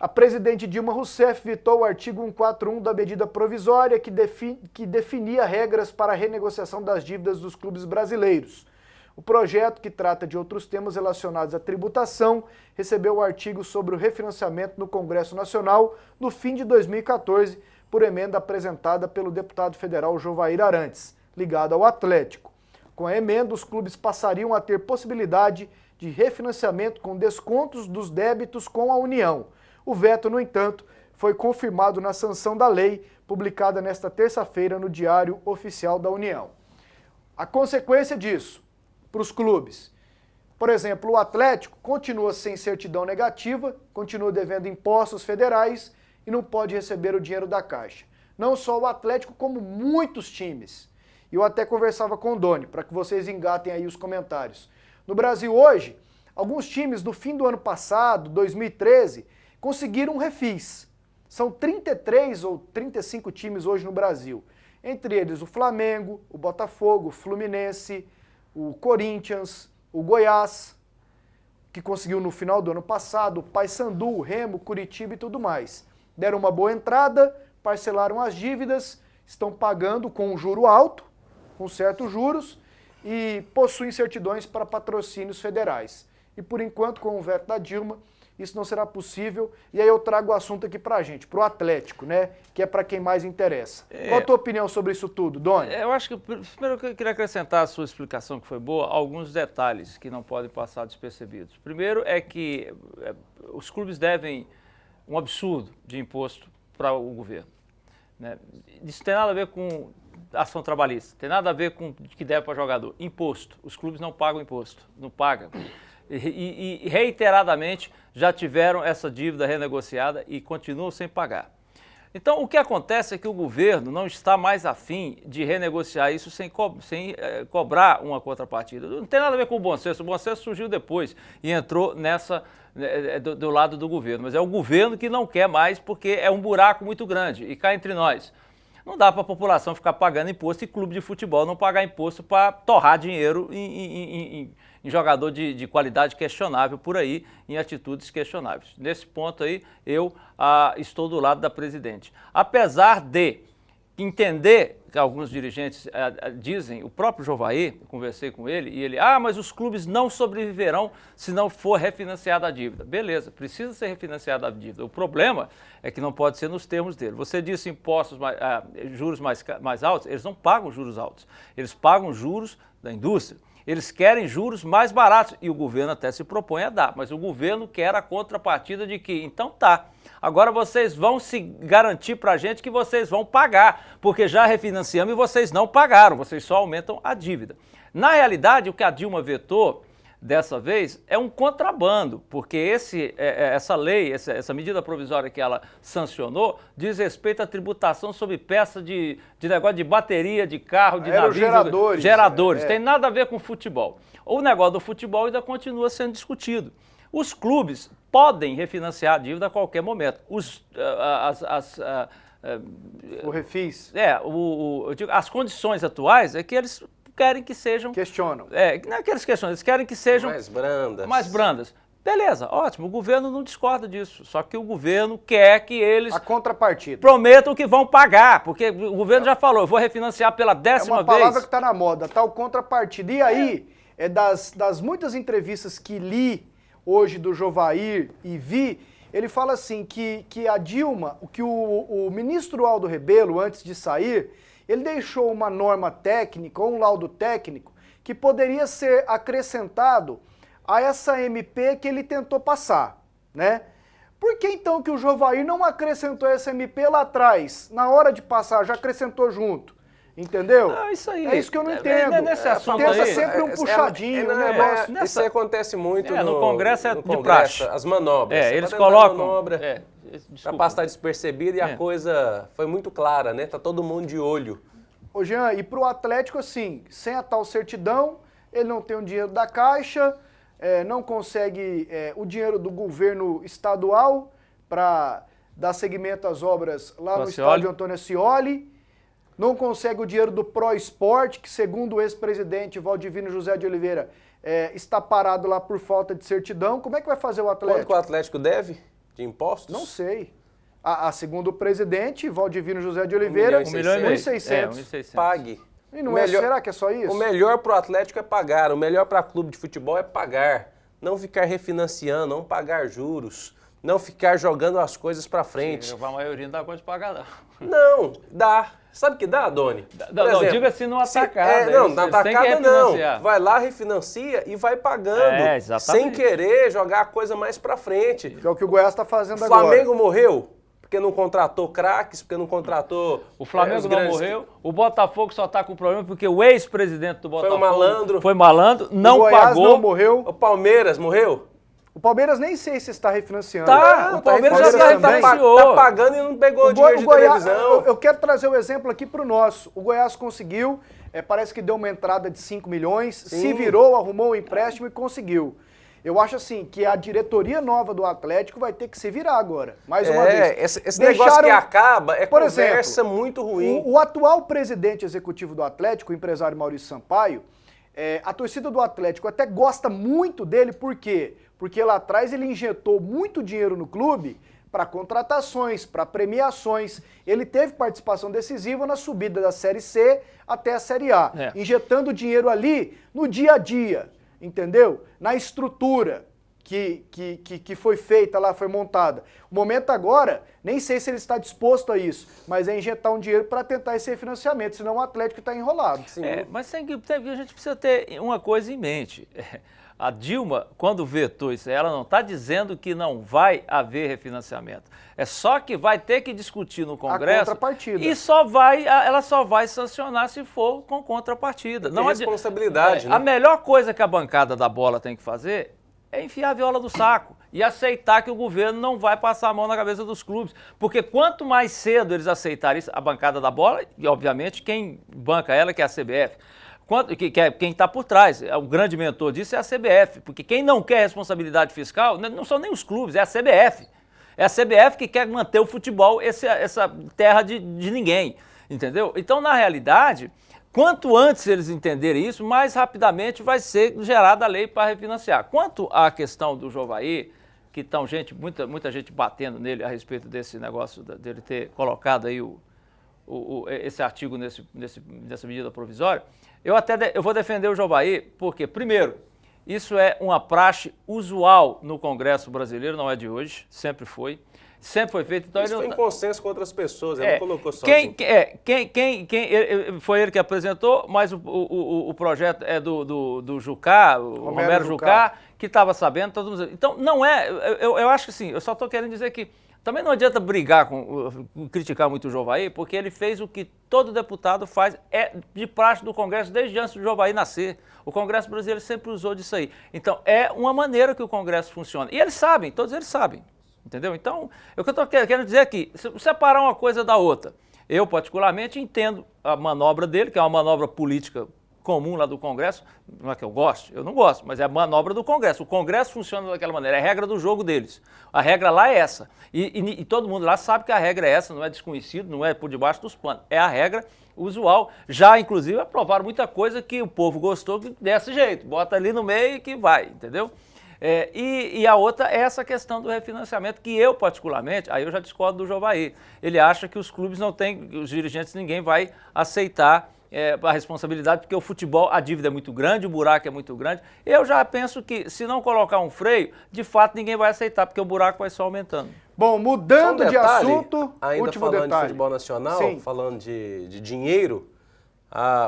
Speaker 1: A presidente Dilma Rousseff vetou o artigo 141 da medida provisória que definia regras para a renegociação das dívidas dos clubes brasileiros. O projeto, que trata de outros temas relacionados à tributação, recebeu o artigo sobre o refinanciamento no Congresso Nacional no fim de 2014, por emenda apresentada pelo deputado federal Jovair Arantes, ligado ao Atlético. Com a emenda, os clubes passariam a ter possibilidade de refinanciamento com descontos dos débitos com a União. O veto, no entanto, foi confirmado na sanção da lei, publicada nesta terça-feira no Diário Oficial da União. A consequência disso, para os clubes, por exemplo, o Atlético continua sem certidão negativa, continua devendo impostos federais e não pode receber o dinheiro da Caixa. Não só o Atlético, como muitos times. E eu até conversava com o Doni, para que vocês engatem aí os comentários. No Brasil hoje, alguns times do fim do ano passado, 2013, conseguiram um refis. São 33 ou 35 times hoje no Brasil. Entre eles o Flamengo, o Botafogo, o Fluminense, o Corinthians, o Goiás, que conseguiu no final do ano passado, o Paysandu, o Remo, Curitiba e tudo mais. Deram uma boa entrada, parcelaram as dívidas, estão pagando com um juro alto, com certos juros, e possuem certidões para patrocínios federais. E por enquanto, com o veto da Dilma, isso não será possível. E aí eu trago o assunto aqui pra gente, pro Atlético, né? Que é para quem mais interessa. Qual a tua opinião sobre isso tudo, Doni?
Speaker 2: Eu acho que, primeiro, eu queria acrescentar a sua explicação, que foi boa, alguns detalhes que não podem passar despercebidos. Primeiro é que os clubes devem um absurdo de imposto para o governo, né? Isso tem nada a ver com ação trabalhista, tem nada a ver com o que deve para jogador. Imposto. Os clubes não pagam imposto, não pagam. E reiteradamente já tiveram essa dívida renegociada e continuam sem pagar. Então, o que acontece é que o governo não está mais afim de renegociar isso sem cobrar uma contrapartida. Não tem nada a ver com o bom senso. O bom senso surgiu depois e entrou nessa do lado do governo. Mas é o governo que não quer mais, porque é um buraco muito grande. E cá entre nós, não dá para a população ficar pagando imposto e clube de futebol não pagar imposto para torrar dinheiro em jogador de qualidade questionável por aí, em atitudes questionáveis. Nesse ponto aí, eu estou do lado da presidente. Apesar de entender que alguns dirigentes dizem, o próprio Jovair, conversei com ele, e ele, mas os clubes não sobreviverão se não for refinanciada a dívida. Beleza, precisa ser refinanciada a dívida. O problema é que não pode ser nos termos dele. Você disse impostos, juros mais altos, eles não pagam juros altos, eles pagam juros da indústria. Eles querem juros mais baratos e o governo até se propõe a dar, mas o governo quer a contrapartida de que, então tá, agora vocês vão se garantir para a gente que vocês vão pagar, porque já refinanciamos e vocês não pagaram, vocês só aumentam a dívida. Na realidade, o que a Dilma vetou dessa vez é um contrabando, porque essa lei, essa medida provisória que ela sancionou, diz respeito à tributação sobre peça de negócio de bateria, de carro, de navio. Geradores. Tem nada a ver com futebol. O negócio do futebol ainda continua sendo discutido. Os clubes podem refinanciar a dívida a qualquer momento.
Speaker 1: O refis.
Speaker 2: As condições atuais é que eles querem que sejam...
Speaker 1: Questionam.
Speaker 2: Não é que eles questionam, eles querem que sejam...
Speaker 3: Mais brandas.
Speaker 2: Beleza, ótimo, o governo não discorda disso, só que o governo quer que eles...
Speaker 1: A contrapartida.
Speaker 2: Prometam que vão pagar, porque o governo já falou, eu vou refinanciar pela 10ª vez.
Speaker 1: É uma palavra que está na moda, tal contrapartida. E aí, das muitas entrevistas que li hoje do Jovair e vi, ele fala assim, que a Dilma, que o ministro Aldo Rebelo, antes de sair, ele deixou uma norma técnica, ou um laudo técnico, que poderia ser acrescentado a essa MP que ele tentou passar, né? Por que então que o Jovair não acrescentou essa MP lá atrás, na hora de passar, já acrescentou junto? Entendeu?
Speaker 2: Isso aí.
Speaker 1: É isso que eu não entendo.
Speaker 2: Nesse assunto
Speaker 1: Tenta
Speaker 2: aí,
Speaker 1: sempre um puxadinho, um negócio.
Speaker 3: Isso acontece muito
Speaker 2: no Congresso,
Speaker 3: no
Speaker 2: de praxe.
Speaker 3: As manobras.
Speaker 2: Eles colocam...
Speaker 3: manobra para passar despercebido e a coisa foi muito clara, né? Tá todo mundo de olho.
Speaker 1: Ô Jean, e pro Atlético, assim, sem a tal certidão, ele não tem o dinheiro da Caixa, não consegue o dinheiro do governo estadual para dar seguimento às obras lá no estádio Antônio Ascioli, não consegue o dinheiro do Pro Esporte, que segundo o ex-presidente Valdivino José de Oliveira, está parado lá por falta de certidão. Como é que vai fazer o Atlético?
Speaker 3: Quanto que o Atlético deve de impostos?
Speaker 1: Não sei. Segundo o presidente Valdivino José de Oliveira, 1.600.
Speaker 3: Pague.
Speaker 1: E não será que é só isso?
Speaker 3: O melhor para o Atlético é pagar, o melhor para clube de futebol é pagar. Não ficar refinanciando, não pagar juros, não ficar jogando as coisas para frente.
Speaker 2: A maioria não dá conta de pagar, não.
Speaker 3: Não, dá. Sabe o que dá, Doni?
Speaker 2: Não, diga assim no atacado.
Speaker 3: Não, na atacada não. Vai lá, refinancia e vai pagando.
Speaker 2: Exatamente.
Speaker 3: Sem querer jogar a coisa mais pra frente.
Speaker 1: Que é o que o Goiás está fazendo agora.
Speaker 3: O Flamengo morreu porque não contratou craques, porque não contratou...
Speaker 2: O Flamengo não morreu. O Botafogo só tá com problema porque o ex-presidente do Botafogo...
Speaker 3: Foi malandro,
Speaker 1: não
Speaker 3: pagou.
Speaker 1: O Goiás não morreu.
Speaker 3: O Palmeiras morreu?
Speaker 1: O Palmeiras nem sei se está refinanciando.
Speaker 2: O Palmeiras já refinanciou.
Speaker 3: Tá pagando e não pegou o dinheiro de televisão.
Speaker 1: Eu quero trazer o exemplo aqui para o nosso. O Goiás conseguiu, parece que deu uma entrada de 5 milhões, se virou, arrumou o empréstimo e conseguiu. Eu acho assim que a diretoria nova do Atlético vai ter que se virar agora, mais uma vez.
Speaker 3: Esse negócio que acaba é conversa muito ruim.
Speaker 1: O atual presidente executivo do Atlético, o empresário Maurício Sampaio, a torcida do Atlético até gosta muito dele, por quê? Porque lá atrás ele injetou muito dinheiro no clube para contratações, para premiações. Ele teve participação decisiva na subida da Série C até a Série A, injetando dinheiro ali no dia a dia, entendeu? Na estrutura que foi feita lá, foi montada. O momento agora, nem sei se ele está disposto a isso, mas é injetar um dinheiro para tentar esse refinanciamento, senão o Atlético está enrolado.
Speaker 2: Mas a gente precisa ter uma coisa em mente. A Dilma, quando vetou isso, ela não está dizendo que não vai haver refinanciamento. É só que vai ter que discutir no Congresso.
Speaker 1: A contrapartida.
Speaker 2: E ela só vai sancionar se for com contrapartida.
Speaker 3: Não é responsabilidade, né?
Speaker 2: A melhor coisa que a bancada da bola tem que fazer é enfiar a viola no saco e aceitar que o governo não vai passar a mão na cabeça dos clubes. Porque quanto mais cedo eles aceitarem isso, a bancada da bola, e obviamente quem banca ela, que é a CBF, quem está por trás, o grande mentor disso é a CBF, porque quem não quer responsabilidade fiscal não são nem os clubes, é a CBF. É a CBF que quer manter o futebol essa terra de ninguém, entendeu? Então, na realidade, quanto antes eles entenderem isso, mais rapidamente vai ser gerada a lei para refinanciar. Quanto à questão do Jovaí, que estão muita gente batendo nele a respeito desse negócio dele ter colocado aí esse artigo nessa medida provisória, eu vou defender o Jovaí porque, primeiro, isso é uma praxe usual no Congresso brasileiro, não é de hoje, sempre foi feito. Então
Speaker 3: isso foi em consenso com outras pessoas, ele não colocou só.
Speaker 2: Foi ele que apresentou, mas o projeto é do Jucá, o Romero Jucá, que estava sabendo. Então, não é, eu acho que sim, eu só estou querendo dizer que também não adianta criticar muito o Jovaí, porque ele fez o que todo deputado faz, de praxe do Congresso desde antes do Jovaí nascer. O Congresso brasileiro sempre usou disso aí. Então, é uma maneira que o Congresso funciona. E eles sabem, todos eles sabem, entendeu? Então, o que eu estou querendo dizer aqui, separar uma coisa da outra. Eu, particularmente, entendo a manobra dele, que é uma manobra política comum lá do Congresso, não é que eu gosto, eu não gosto, mas é a manobra do Congresso. O Congresso funciona daquela maneira, é a regra do jogo deles. A regra lá é essa. E todo mundo lá sabe que a regra é essa, não é desconhecido, não é por debaixo dos panos. É a regra usual. Já, inclusive, aprovaram muita coisa que o povo gostou desse jeito. Bota ali no meio e que vai, entendeu? E a outra é essa questão do refinanciamento, que eu, particularmente, aí eu já discordo do Jovaí. Ele acha que os clubes não têm, os dirigentes, ninguém vai aceitar a responsabilidade, porque o futebol, a dívida é muito grande, o buraco é muito grande. Eu já penso que, se não colocar um freio, de fato ninguém vai aceitar, porque o buraco vai só aumentando.
Speaker 1: Bom, mudando de assunto,
Speaker 3: ainda
Speaker 1: último
Speaker 3: falando
Speaker 1: detalhe.
Speaker 3: de futebol nacional,
Speaker 1: Sim.
Speaker 3: falando de dinheiro,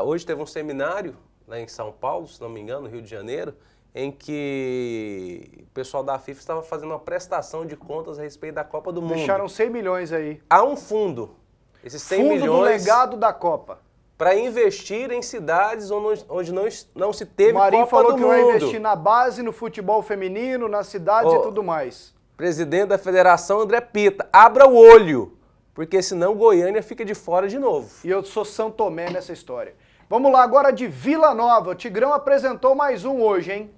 Speaker 3: hoje teve um seminário lá em São Paulo, se não me engano, no Rio de Janeiro, em que o pessoal da FIFA estava fazendo uma prestação de contas a respeito da Copa do Mundo.
Speaker 1: Deixaram 100 milhões aí.
Speaker 3: Há um fundo, esses 100
Speaker 1: fundo
Speaker 3: milhões...
Speaker 1: do legado da Copa.
Speaker 3: Para investir em cidades onde não se teve
Speaker 1: Copa do Mundo. O Marinho falou que vai investir na base, no futebol feminino, nas cidades e tudo mais.
Speaker 3: Presidente da Federação, André Pita, abra o olho, porque senão Goiânia fica de fora de novo.
Speaker 1: E eu sou São Tomé nessa história. Vamos lá agora de Vila Nova. O Tigrão apresentou mais um hoje, hein?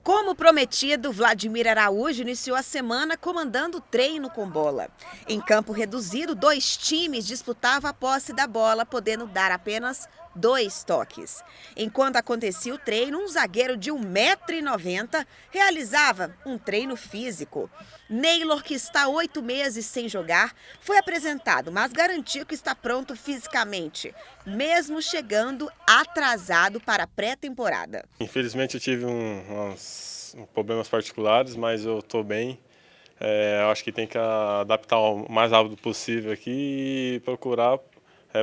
Speaker 8: Como prometido, Vladimir Araújo iniciou a semana comandando o treino com bola. Em campo reduzido, 2 times disputavam a posse da bola, podendo dar apenas 2 toques. Enquanto acontecia o treino, um zagueiro de 1,90 m realizava um treino físico. Neylor, que está 8 meses sem jogar, foi apresentado, mas garantiu que está pronto fisicamente, mesmo chegando atrasado para a pré-temporada.
Speaker 9: Infelizmente eu tive uns problemas particulares, mas eu estou bem. Eu acho que tem que adaptar o mais rápido possível aqui e procurar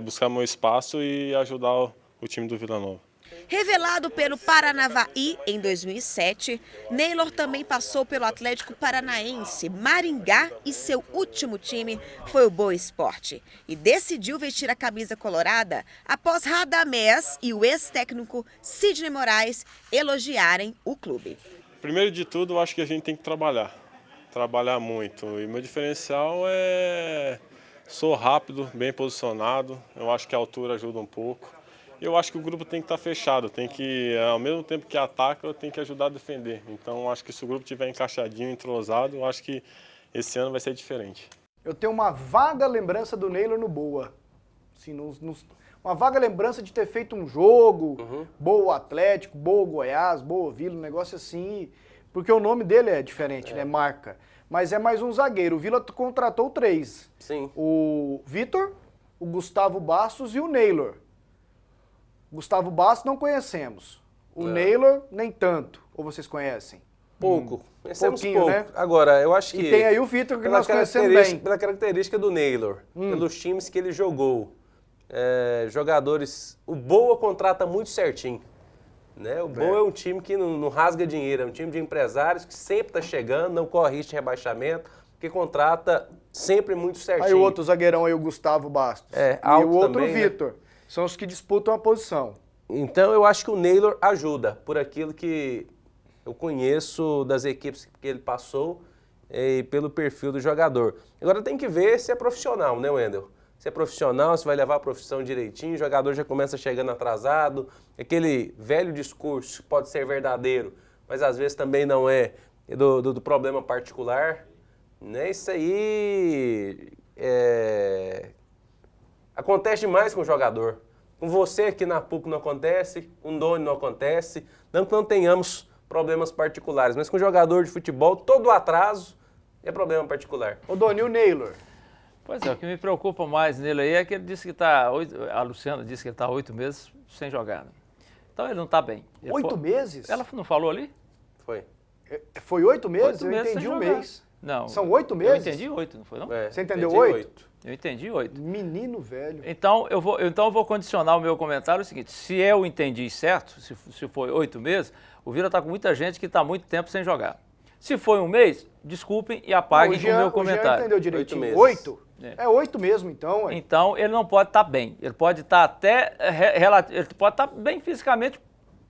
Speaker 9: buscar meu espaço e ajudar o time do Vila Nova.
Speaker 8: Revelado pelo Paranavaí em 2007, Neylor também passou pelo Atlético Paranaense, Maringá e seu último time foi o Boa Esporte. E decidiu vestir a camisa colorada após Radamés e o ex-técnico Sidney Moraes elogiarem o clube.
Speaker 9: Primeiro de tudo, eu acho que a gente tem que trabalhar muito. E meu diferencial sou rápido, bem posicionado, eu acho que a altura ajuda um pouco. Eu acho que o grupo tem que estar fechado, tem que, ao mesmo tempo que ataca, eu tenho que ajudar a defender. Então, acho que se o grupo estiver encaixadinho, entrosado, eu acho que esse ano vai ser diferente.
Speaker 1: Eu tenho uma vaga lembrança do Neylor no Boa. Assim, uma vaga lembrança de ter feito um jogo, Boa Atlético, Boa Goiás, Boa Vila, um negócio assim. Porque o nome dele é diferente, né? Marca. Mas é mais um zagueiro. O Vila contratou 3.
Speaker 3: Sim.
Speaker 1: O Vitor, o Gustavo Bastos e o Neylor. Gustavo Bastos não conhecemos. O Neylor, nem tanto. Ou vocês conhecem?
Speaker 3: Pouco. Conhecemos
Speaker 1: Pouquinho,
Speaker 3: pouco.
Speaker 1: né?
Speaker 3: Agora, eu acho que...
Speaker 1: E tem aí o Vitor, que nós conhecemos bem.
Speaker 3: Pela característica do Neylor, pelos times que ele jogou, jogadores... O Boa contrata muito certinho. Né? O Boa é um time que não rasga dinheiro, é um time de empresários que sempre está chegando, não corre risco de rebaixamento, que contrata sempre muito certinho.
Speaker 1: Aí o outro zagueirão aí, o Gustavo Bastos.
Speaker 3: Alto
Speaker 1: e o outro
Speaker 3: também,
Speaker 1: Vitor.
Speaker 3: né?
Speaker 1: São os que disputam a posição.
Speaker 3: Então eu acho que o Neylor ajuda, por aquilo que eu conheço das equipes que ele passou e pelo perfil do jogador. Agora tem que ver se é profissional, né, Wendel? Se é profissional, se vai levar a profissão direitinho, o jogador já começa chegando atrasado, aquele velho discurso pode ser verdadeiro, mas às vezes também não é do problema particular. Né? Isso aí acontece demais com o jogador. Com você aqui na PUC não acontece, com o Doni não acontece, não que não tenhamos problemas particulares, mas com o jogador de futebol, todo atraso é problema particular.
Speaker 1: O Doni, o Neylor.
Speaker 2: Pois é, o que me preocupa mais nele aí é que ele disse que está, a Luciana disse que ele está 8 meses sem jogar. Né? Então ele não está bem.
Speaker 1: 8 meses?
Speaker 2: Ela não falou ali?
Speaker 3: Foi.
Speaker 1: Foi 8 meses?
Speaker 2: 8 meses
Speaker 1: eu entendi
Speaker 2: sem
Speaker 1: um
Speaker 2: jogar.
Speaker 1: mês.
Speaker 2: Não.
Speaker 1: São 8 meses?
Speaker 2: Eu entendi 8, não foi não?
Speaker 1: Você entendeu 8?
Speaker 2: Eu entendi 8.
Speaker 1: Menino velho.
Speaker 2: Então eu vou condicionar o meu comentário ao seguinte, se eu entendi certo, se foi 8 meses, o Vila está com muita gente que está há muito tempo sem jogar. Se foi um mês, desculpem e apaguem o meu comentário.
Speaker 1: O Jean entendeu direitinho.
Speaker 3: 8 meses.
Speaker 1: 8? É 8 mesmo, então. Ué.
Speaker 2: Então ele não pode estar bem. Ele pode estar até... ele pode estar bem fisicamente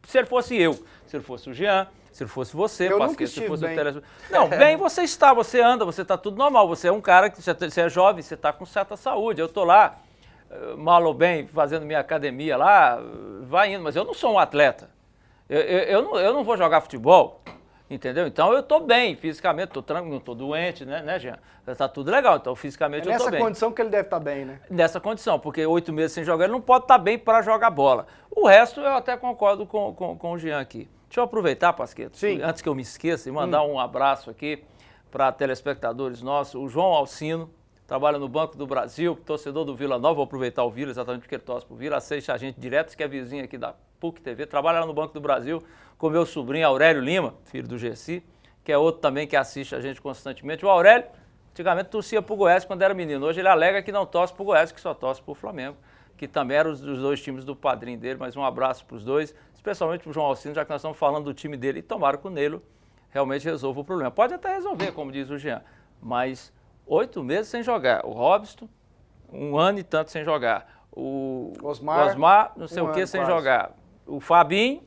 Speaker 2: se ele fosse eu, se ele fosse o Jean, se ele fosse você,
Speaker 1: eu
Speaker 2: Pasqueta, se fosse
Speaker 1: bem.
Speaker 2: o Teles... Não, bem você está, você anda, você está tudo normal. Você é um cara que você é jovem, você está com certa saúde. Eu estou lá, mal ou bem, fazendo minha academia lá, vai indo, mas eu não sou um atleta. Eu não vou jogar futebol, entendeu? Então eu estou bem fisicamente, estou tranquilo, não estou doente, né, Jean? Está tudo legal, então fisicamente eu estou bem.
Speaker 1: Nessa condição que ele deve estar bem, né?
Speaker 2: Nessa condição, porque 8 meses sem jogar, ele não pode estar bem para jogar bola. O resto eu até concordo com o Jean aqui. Deixa eu aproveitar, Pasqueta, antes que eu me esqueça, e mandar um abraço aqui para telespectadores nossos. O João Alcino, trabalha no Banco do Brasil, torcedor do Vila Nova, vou aproveitar o Vila, exatamente porque ele torce pro Vila, assiste a gente direto, que é vizinho aqui da PUC TV, trabalha lá no Banco do Brasil com meu sobrinho Aurélio Lima, filho do Gessi, que é outro também que assiste a gente constantemente. O Aurélio, antigamente torcia pro Goiás quando era menino, hoje ele alega que não torce pro Goiás, que só torce pro Flamengo, que também eram os dois times do padrinho dele, mas um abraço pros dois, especialmente pro João Alcino, já que nós estamos falando do time dele, e tomara que o Neylor realmente resolva o problema. Pode até resolver, como diz o Jean, mas 8 meses sem jogar. O Robson, 1 ano e tanto sem jogar. O Osmar não sei o que, sem jogar. O Fabinho,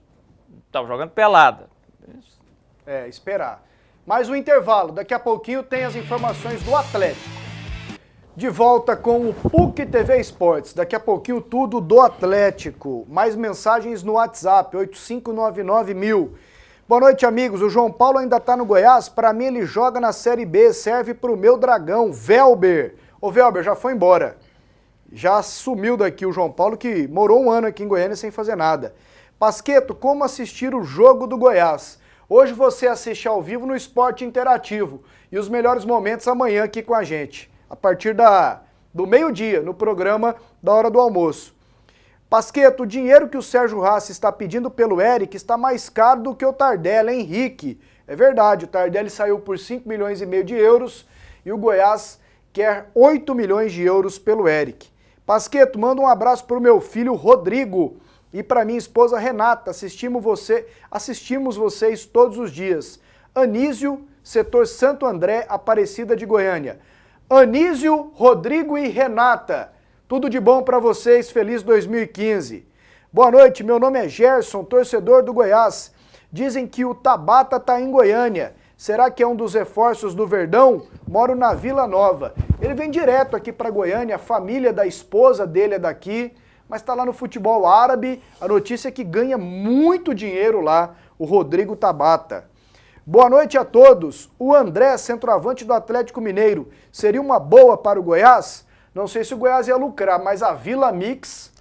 Speaker 2: estava jogando pelada.
Speaker 1: Esperar. Mais um intervalo. Daqui a pouquinho tem as informações do Atlético. De volta com o PUC TV Esportes. Daqui a pouquinho tudo do Atlético. Mais mensagens no WhatsApp, 8599.000. Boa noite, amigos. O João Paulo ainda tá no Goiás? Para mim ele joga na Série B, serve pro meu dragão, Velber. Ô Velber, já foi embora. Já sumiu daqui o João Paulo, que morou 1 ano aqui em Goiânia sem fazer nada. Pasqueto, como assistir o jogo do Goiás? Hoje você assiste ao vivo no Esporte Interativo. E os melhores momentos amanhã aqui com a gente. A partir do meio-dia, no programa da Hora do Almoço. Pasqueto, o dinheiro que o Sérgio Rassi está pedindo pelo Eric está mais caro do que o Tardelli, Henrique. É verdade, o Tardelli saiu por 5 milhões e meio de euros e o Goiás quer 8 milhões de euros pelo Eric. Pasqueto, manda um abraço para o meu filho Rodrigo e para minha esposa Renata. Assistimos vocês todos os dias. Anísio, setor Santo André, Aparecida de Goiânia. Anísio, Rodrigo e Renata, tudo de bom para vocês, feliz 2015. Boa noite, meu nome é Gerson, torcedor do Goiás. Dizem que o Tabata tá em Goiânia. Será que é um dos reforços do Verdão? Moro na Vila Nova. Ele vem direto aqui para Goiânia, a família da esposa dele é daqui, mas está lá no futebol árabe. A notícia é que ganha muito dinheiro lá, o Rodrigo Tabata. Boa noite a todos. O André, centroavante do Atlético Mineiro, seria uma boa para o Goiás? Não sei se o Goiás ia lucrar, mas a Vila Mix...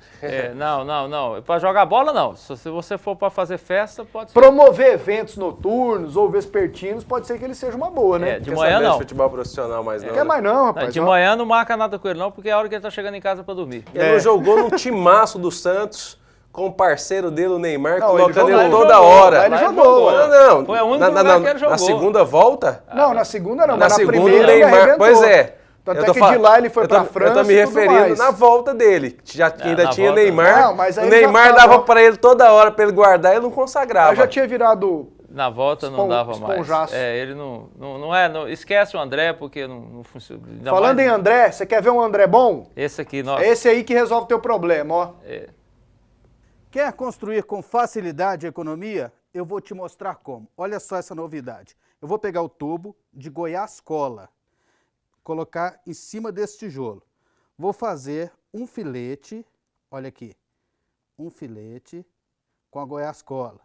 Speaker 2: Não. Para jogar bola, não. Se você for para fazer festa, pode ser.
Speaker 1: Promover eventos noturnos ou vespertinos, pode ser que ele seja uma boa, né?
Speaker 2: De manhã não.
Speaker 3: De futebol profissional mais não.
Speaker 1: Quer mais não, rapaz.
Speaker 2: De manhã não marca nada com ele não, porque é a hora que ele tá chegando em casa para dormir.
Speaker 3: Ele não jogou no timaço do Santos com o parceiro dele, o Neymar,
Speaker 1: Não,
Speaker 3: colocando
Speaker 1: ele
Speaker 3: ele
Speaker 1: jogou,
Speaker 3: toda hora.
Speaker 1: Ele jogou.
Speaker 3: Não.
Speaker 2: Foi a única lugar que ele jogou.
Speaker 3: Na segunda volta?
Speaker 1: Não, na segunda não,
Speaker 3: Na
Speaker 1: mas na
Speaker 3: segunda
Speaker 1: primeira
Speaker 3: o Neymar,
Speaker 1: ele arrebentou.
Speaker 3: pois é.
Speaker 1: Tanto é que de lá ele foi pra França.
Speaker 3: Eu tô me
Speaker 1: e tudo
Speaker 3: referindo
Speaker 1: mais.
Speaker 3: na volta dele. Ainda tinha
Speaker 2: volta.
Speaker 3: Neymar.
Speaker 1: Não, mas aí
Speaker 3: o Neymar
Speaker 1: já
Speaker 3: dava
Speaker 1: tava-
Speaker 3: pra ele toda hora pra ele guardar e ele não consagrava.
Speaker 1: Eu já tinha virado...
Speaker 2: Na volta não dava mais.
Speaker 1: esponjaço.
Speaker 2: Ele não esquece o André, porque não funciona. Ainda
Speaker 1: Falando
Speaker 2: mais-
Speaker 1: em André, você quer ver um André bom?
Speaker 2: Esse aqui, nossa.
Speaker 1: É esse aí que resolve o teu problema, ó.
Speaker 10: Quer construir com facilidade a economia? Eu vou te mostrar como. Olha só essa novidade. Eu vou pegar o tubo de Goiás Cola, colocar em cima desse tijolo. Vou fazer um filete, olha aqui, um filete com a Goiás Cola.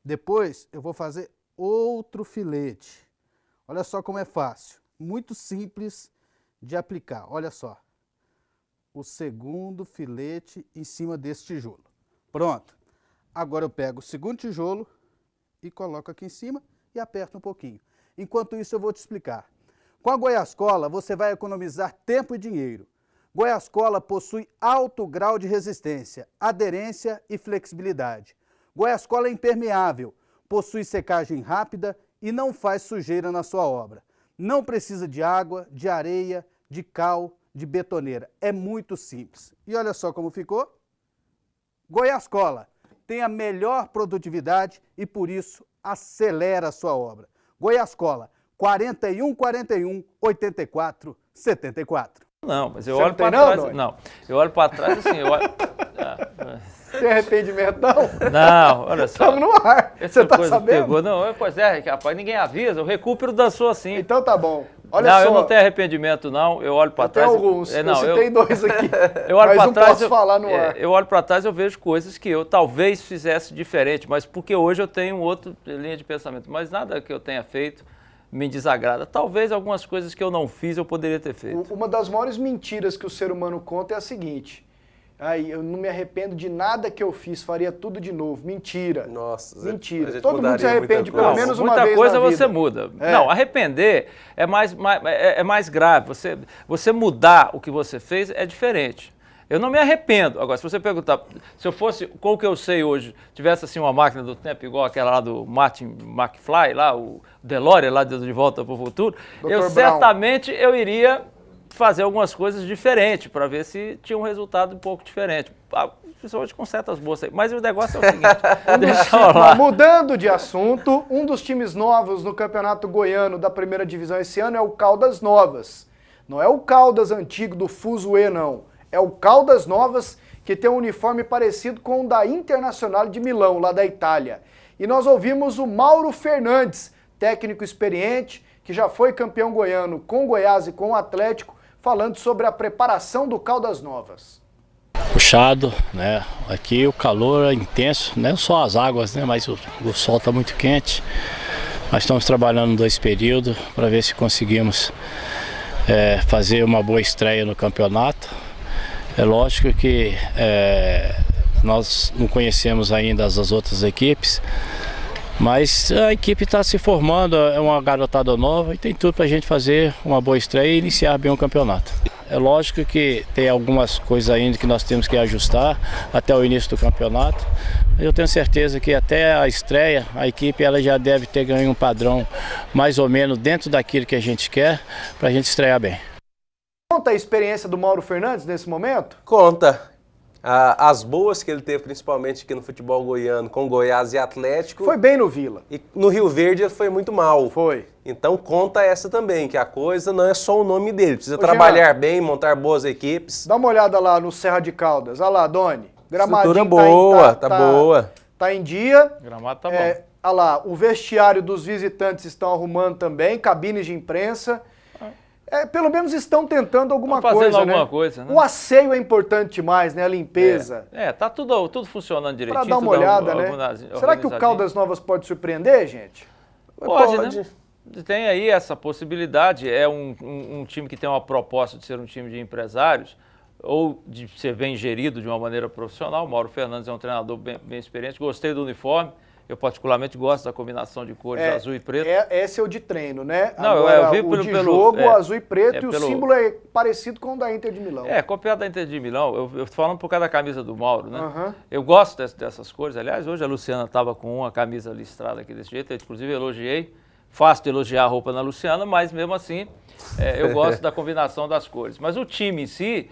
Speaker 10: Depois eu vou fazer outro filete. Olha só como é fácil, muito simples de aplicar. Olha só, o segundo filete em cima desse tijolo. Pronto. Agora eu pego o segundo tijolo e coloco aqui em cima e aperto um pouquinho. Enquanto isso eu vou te explicar. Com a Goiás Cola você vai economizar tempo e dinheiro. Goiás Cola possui alto grau de resistência, aderência e flexibilidade. Goiás Cola é impermeável, possui secagem rápida e não faz sujeira na sua obra. Não precisa de água, de areia, de cal, de betoneira. É muito simples. E olha só como ficou. Goiás Cola tem a melhor produtividade e por isso acelera a sua obra. Goiás Cola 4141 84 74.
Speaker 2: Não, mas eu
Speaker 1: Você
Speaker 2: olho
Speaker 1: não tem
Speaker 2: para
Speaker 1: não,
Speaker 2: trás.
Speaker 1: Dói?
Speaker 2: Não, eu olho para trás assim, eu olho.
Speaker 1: Tem arrependimento, não?
Speaker 2: Não, olha só.
Speaker 1: Estamos no ar.
Speaker 2: Essa
Speaker 1: Você tá
Speaker 2: coisa
Speaker 1: sabendo?
Speaker 2: pegou. Não, pois é, rapaz, ninguém avisa. O recupero dançou assim.
Speaker 1: Então tá bom. Olha
Speaker 2: não,
Speaker 1: só.
Speaker 2: eu não tenho arrependimento, não. Eu olho para
Speaker 1: Tem
Speaker 2: trás.
Speaker 1: alguns.
Speaker 2: Não,
Speaker 1: eu citei dois aqui.
Speaker 2: Eu olho
Speaker 1: mas
Speaker 2: para
Speaker 1: não
Speaker 2: trás.
Speaker 1: posso falar no ar.
Speaker 2: Eu olho para trás e eu vejo coisas que eu talvez fizesse diferente, mas porque hoje eu tenho outra linha de pensamento. Mas nada que eu tenha feito me desagrada. Talvez algumas coisas que eu não fiz eu poderia ter feito.
Speaker 1: Uma das maiores mentiras que o ser humano conta é a seguinte: aí eu não me arrependo de nada que eu fiz, faria tudo de novo. Mentira.
Speaker 3: Nossa,
Speaker 1: mentira.
Speaker 3: a gente
Speaker 1: Todo mundo se
Speaker 3: mudaria
Speaker 1: arrepende
Speaker 3: muita
Speaker 1: pelo
Speaker 3: coisa.
Speaker 1: menos uma
Speaker 2: muita
Speaker 1: vez
Speaker 2: coisa
Speaker 1: na vida.
Speaker 2: você muda.
Speaker 1: É.
Speaker 2: Não, arrepender é mais grave. Você mudar o que você fez é diferente. Eu não me arrependo. Agora, se você perguntar, se eu fosse, com o que eu sei hoje, tivesse assim uma máquina do tempo igual aquela lá do Martin McFly, lá, o DeLorean lá de Volta para o Futuro,
Speaker 1: Dr.
Speaker 2: eu
Speaker 1: Brown.
Speaker 2: certamente eu iria fazer algumas coisas diferentes para ver se tinha um resultado um pouco diferente. Principalmente com certas boas aí. Mas o negócio é o seguinte, deixa eu lá.
Speaker 1: Mudando de assunto, um dos times novos no Campeonato Goiano da primeira divisão esse ano é o Caldas Novas. Não é o Caldas antigo do Fuzuê, não. É o Caldas Novas, que tem um uniforme parecido com o da Internacional de Milão, lá da Itália. E nós ouvimos o Mauro Fernandes, técnico experiente, que já foi campeão goiano com Goiás e com o Atlético, falando sobre a preparação do Caldas Novas.
Speaker 11: Puxado, né? Aqui o calor é intenso, não só as águas, né? Mas o sol está muito quente. Nós estamos trabalhando 2 períodos para ver se conseguimos fazer uma boa estreia no campeonato. É lógico que nós não conhecemos ainda as outras equipes, mas a equipe está se formando, é uma garotada nova e tem tudo para a gente fazer uma boa estreia e iniciar bem o campeonato. É lógico que tem algumas coisas ainda que nós temos que ajustar até o início do campeonato. Eu tenho certeza que até a estreia a equipe ela já deve ter ganho um padrão mais ou menos dentro daquilo que a gente quer para a gente estrear bem.
Speaker 1: conta a experiência do Mauro Fernandes nesse momento?
Speaker 3: Conta. As boas que ele teve, principalmente aqui no futebol goiano, com Goiás e Atlético.
Speaker 1: Foi bem no Vila.
Speaker 3: E no Rio Verde ele foi muito mal.
Speaker 1: Foi.
Speaker 3: Então conta essa também, que a coisa não é só o nome dele. Precisa trabalhar bem, montar boas equipes.
Speaker 1: Dá uma olhada lá no Serra de Caldas. Olha lá, Doni. Gramadinho
Speaker 3: estrutura boa, tá boa.
Speaker 1: Tá em dia.
Speaker 2: Gramado tá bom.
Speaker 1: Olha lá, o vestiário dos visitantes estão arrumando também, cabines de imprensa. Pelo menos estão tentando alguma coisa, né?
Speaker 2: Coisa, né?
Speaker 1: O asseio é importante demais, né? A limpeza.
Speaker 2: Tá tudo funcionando direitinho.
Speaker 1: Para dar uma olhada, né? Será que o Caldas Novas pode surpreender, gente?
Speaker 2: Pode. Né? Tem aí essa possibilidade. É um time que tem uma proposta de ser um time de empresários ou de ser bem gerido de uma maneira profissional. O Mauro Fernandes é um treinador bem experiente. Gostei do uniforme. Eu particularmente gosto da combinação de cores azul e preto.
Speaker 1: Esse é o de treino, né?
Speaker 2: Não,
Speaker 1: agora,
Speaker 2: eu vi
Speaker 1: o de jogo, azul e preto, e o símbolo é parecido com o da Inter de Milão.
Speaker 2: Copiado da Inter de Milão. Eu tô falando por causa da camisa do Mauro, né?
Speaker 1: Uhum.
Speaker 2: Eu gosto dessas cores. Aliás, hoje a Luciana estava com uma camisa listrada aqui desse jeito. Eu, inclusive, elogiei. Fácil de elogiar a roupa na Luciana, mas mesmo assim, eu gosto da combinação das cores. Mas o time em si...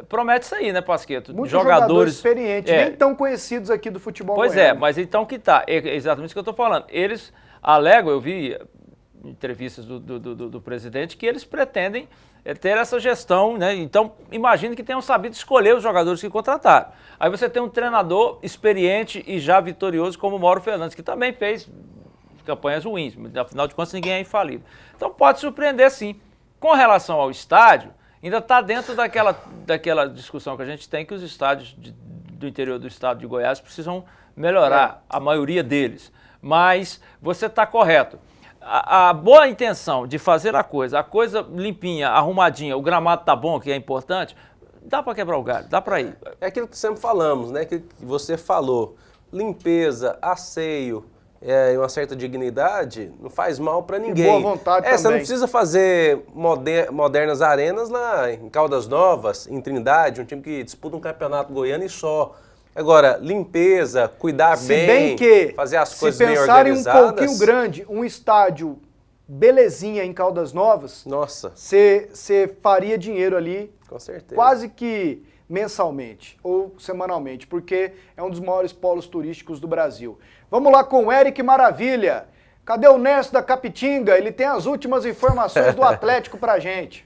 Speaker 2: promete isso aí, né, Pasquetto?
Speaker 1: Muitos jogadores experientes, nem tão conhecidos aqui do futebol goiano.
Speaker 2: Mas então que tá. É exatamente isso que eu estou falando. Eles alegam, eu vi entrevistas do presidente, que eles pretendem ter essa gestão, né? Então, imagine que tenham sabido escolher os jogadores que contrataram. Aí você tem um treinador experiente e já vitorioso como o Mauro Fernandes, que também fez campanhas ruins, mas afinal de contas ninguém é infalível. Então pode surpreender sim. Com relação ao estádio, ainda está dentro daquela discussão que a gente tem, que os estádios do interior do estado de Goiás precisam melhorar, a maioria deles. Mas você está correto. A boa intenção de fazer a coisa limpinha, arrumadinha, o gramado tá bom, que é importante, dá para quebrar o galho, dá para ir.
Speaker 3: É aquilo que sempre falamos, né? Que você falou, limpeza, asseio, e uma certa dignidade não faz mal para ninguém.
Speaker 1: E boa vontade também.
Speaker 3: Você não precisa fazer modernas arenas lá em Caldas Novas, em Trindade, um time que disputa um campeonato goiano e só. Agora, limpeza, cuidar bem, fazer as coisas bem organizadas.
Speaker 1: Se pensarem um pouquinho grande, um estádio belezinha em Caldas Novas,
Speaker 3: nossa,
Speaker 1: você faria dinheiro ali,
Speaker 3: com certeza,
Speaker 1: quase que mensalmente ou semanalmente, porque é um dos maiores polos turísticos do Brasil. Vamos lá com o Eric Maravilha. Cadê o Nerso da Capitinga? Ele tem as últimas informações do Atlético pra gente.